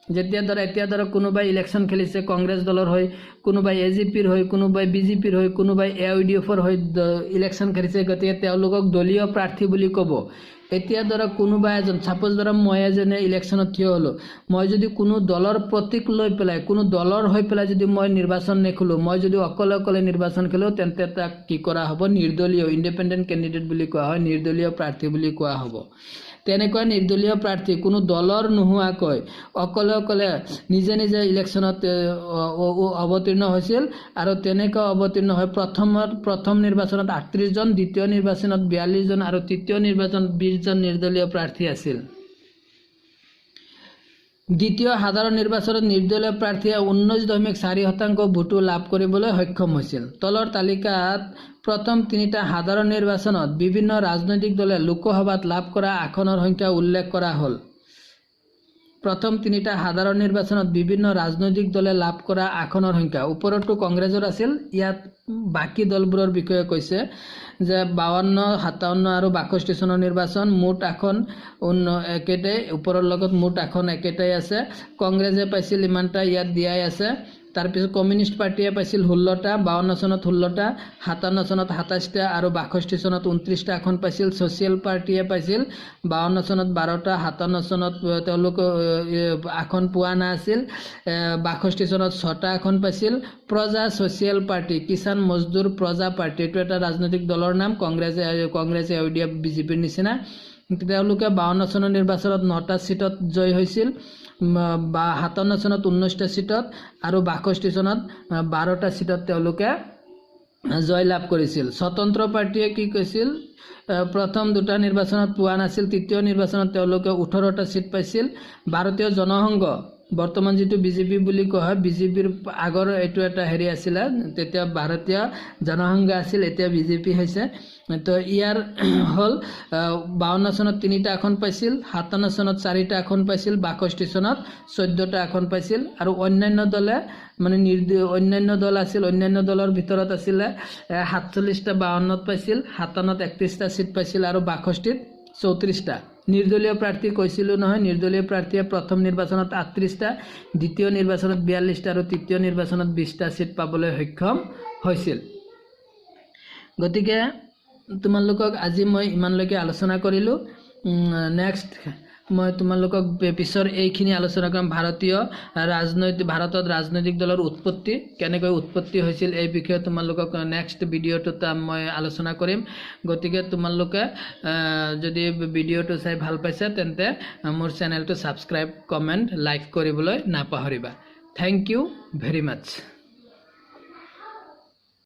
এতিয়া ধৰক কোনোবাই ইলেকশ্যন খেলিছে কংগ্ৰেছ দলৰ হৈ, কোনোবাই AGPৰ হৈ, কোনোবাই BJPৰ হৈ, কোনোবাই AIUDFৰ হৈ ইলেকশ্যন খেলিছে, গতিকে তেওঁলোকক দলীয় প্ৰাৰ্থী বুলি ক'ব। এতিয়া ধৰক কোনোবা এজন, ছাপোজ ধৰক মই এজনে ইলেকশ্যনত থিয় হ'লোঁ, মই যদি কোনো দলৰ প্ৰতীক লৈ পেলাই, কোনো দলৰ হৈ পেলাই যদি মই নিৰ্বাচন নেখেলোঁ, মই যদি অকলে নিৰ্বাচন খেলোঁ, তেন্তে তাক কি কৰা হ'ব, নিৰ্দলীয় ইণ্ডিপেণ্ডেণ্ট কেণ্ডিডেট বুলি কোৱা হয়, নিৰ্দলীয় প্ৰাৰ্থী বুলি কোৱা হ'ব। তেনেকুৱা নিৰ্দলীয় প্ৰাৰ্থী কোনো দলৰ নোহোৱাকৈ অকলে নিজে ইলেকশ্যনত অৱতীৰ্ণ হৈছিল, আৰু তেনেকুৱা অৱতীৰ্ণ হৈ প্ৰথম নিৰ্বাচনত 38 জন, দ্বিতীয় নিৰ্বাচনত 42 জন আৰু তৃতীয় নিৰ্বাচনত 20 জন নিৰ্দলীয় প্ৰাৰ্থী আছিল। দ্বিতীয় সাধাৰণ নিৰ্বাচনত নিৰ্দলীয় প্ৰাৰ্থীয়ে 19.4% ভোটো লাভ কৰিবলৈ সক্ষম হৈছিল। তলৰ তালিকাত প্ৰথম 3টা সাধাৰণ নিৰ্বাচনত বিভিন্ন ৰাজনৈতিক দলে লোকসভাত লাভ কৰা আসনৰ সংখ্যা উল্লেখ কৰা হ'ল। প্ৰথম 3টা সাধাৰণ নিৰ্বাচনত বিভিন্ন ৰাজনৈতিক দলে লাভ কৰা আসনৰ সংখ্যা, ওপৰতো কংগ্ৰেছৰ আছিল, ইয়াত বাকী দলবোৰৰ বিষয়ে কৈছে যে 52, 57 আৰু 62 চনৰ নিৰ্বাচন মুঠ আসন একেটাই, ওপৰৰ লগত মুঠ আসন একেটাই আছে। কংগ্ৰেছে পাইছিল ইমানটা, ইয়াত দিয়াই আছে। তাৰপিছত কমিউনিষ্ট পাৰ্টিয়ে পাইছিল 16টা, 52 চনত 16টা, 57 চনত 27টা আৰু 62 চনত 29টা আসন পাইছিল। ছ'চিয়েল পাৰ্টিয়ে পাইছিল 52 চনত 12টা, 57 চনত তেওঁলোক আসন পোৱা নাছিল, 62 চনত 6টা আসন পাইছিল। প্ৰজা social party, Kisan Mazdoor Praja party, এইটো এটা ৰাজনৈতিক দলৰ নাম, কংগ্ৰেছে UDF BJPৰ নিচিনা। তেওঁলোকে 52 চনৰ নিৰ্বাচনত 9টা সিটত জয় হৈছিল, 57 চনত 19টা সিটত আৰু 62 চনত 12টা সিটত তেওঁলোকে জয় লাভ কৰিছিল। স্বতন্ত্ৰ পাৰ্টিয়ে কি কৈছিল, প্ৰথম দুটা নিৰ্বাচনত পোৱা নাছিল, তৃতীয় নিৰ্বাচনত তেওঁলোকে 18টা সিট পাইছিল। ভাৰতীয় জনসংঘ বৰ্তমান যেটো বিজেপি বুলি কোৱা হয়, বিজেপিৰ আগৰ এটো এটা হেৰি আছিল, তেতিয়া ভাৰতীয় জনসংঘ আছিল, এতিয়া বিজেপি হৈছে। তো ইয়াৰ হল 52 চনত 3টা আসন পাইছিল, 57 চনত 4টা আসন পাইছিল, 62 চনত 14টা আসন পাইছিল। আৰু অন্যান্য দলে মানে অন্যান্য দল আছিল, অন্যান্য দলৰ ভিতৰত আছিল 47টা 52ত পাইছিল, 57ত 31টা সিট পাইছিল আৰু 62ত 34টা। নিৰ্দলীয় প্ৰাৰ্থী কৈছিলো নহয়, নিৰ্দলীয় প্ৰাৰ্থীয়ে প্ৰথম নিৰ্বাচনত 38টা, দ্বিতীয় নিৰ্বাচনত 42টা আৰু তৃতীয় নিৰ্বাচনত 20টা সিট পাবলৈ সক্ষম হৈছিল। গতিকে তোমালোকক আজি মই ইমানলৈকে আলোচনা কৰিলো। নেক্সট মই তোমালোকক পিছৰ এইখিনি আলোচনা কৰিম, ভাৰতত ৰাজনৈতিক দলৰ উৎপত্তি কেনেকৈ উৎপত্তি হৈছিল এই বিষয়ে তোমালোকক নেক্সট ভিডিঅ'টোত মই আলোচনা কৰিম। গতিকে তোমালোকে যদি ভিডিঅ'টো চাই ভাল পাইছা তেন্তে মোৰ চেনেলটো সাবস্ক্ৰাইব, কমেণ্ট, লাইক কৰিবলৈ নাপাহৰিবা। Thank you very much.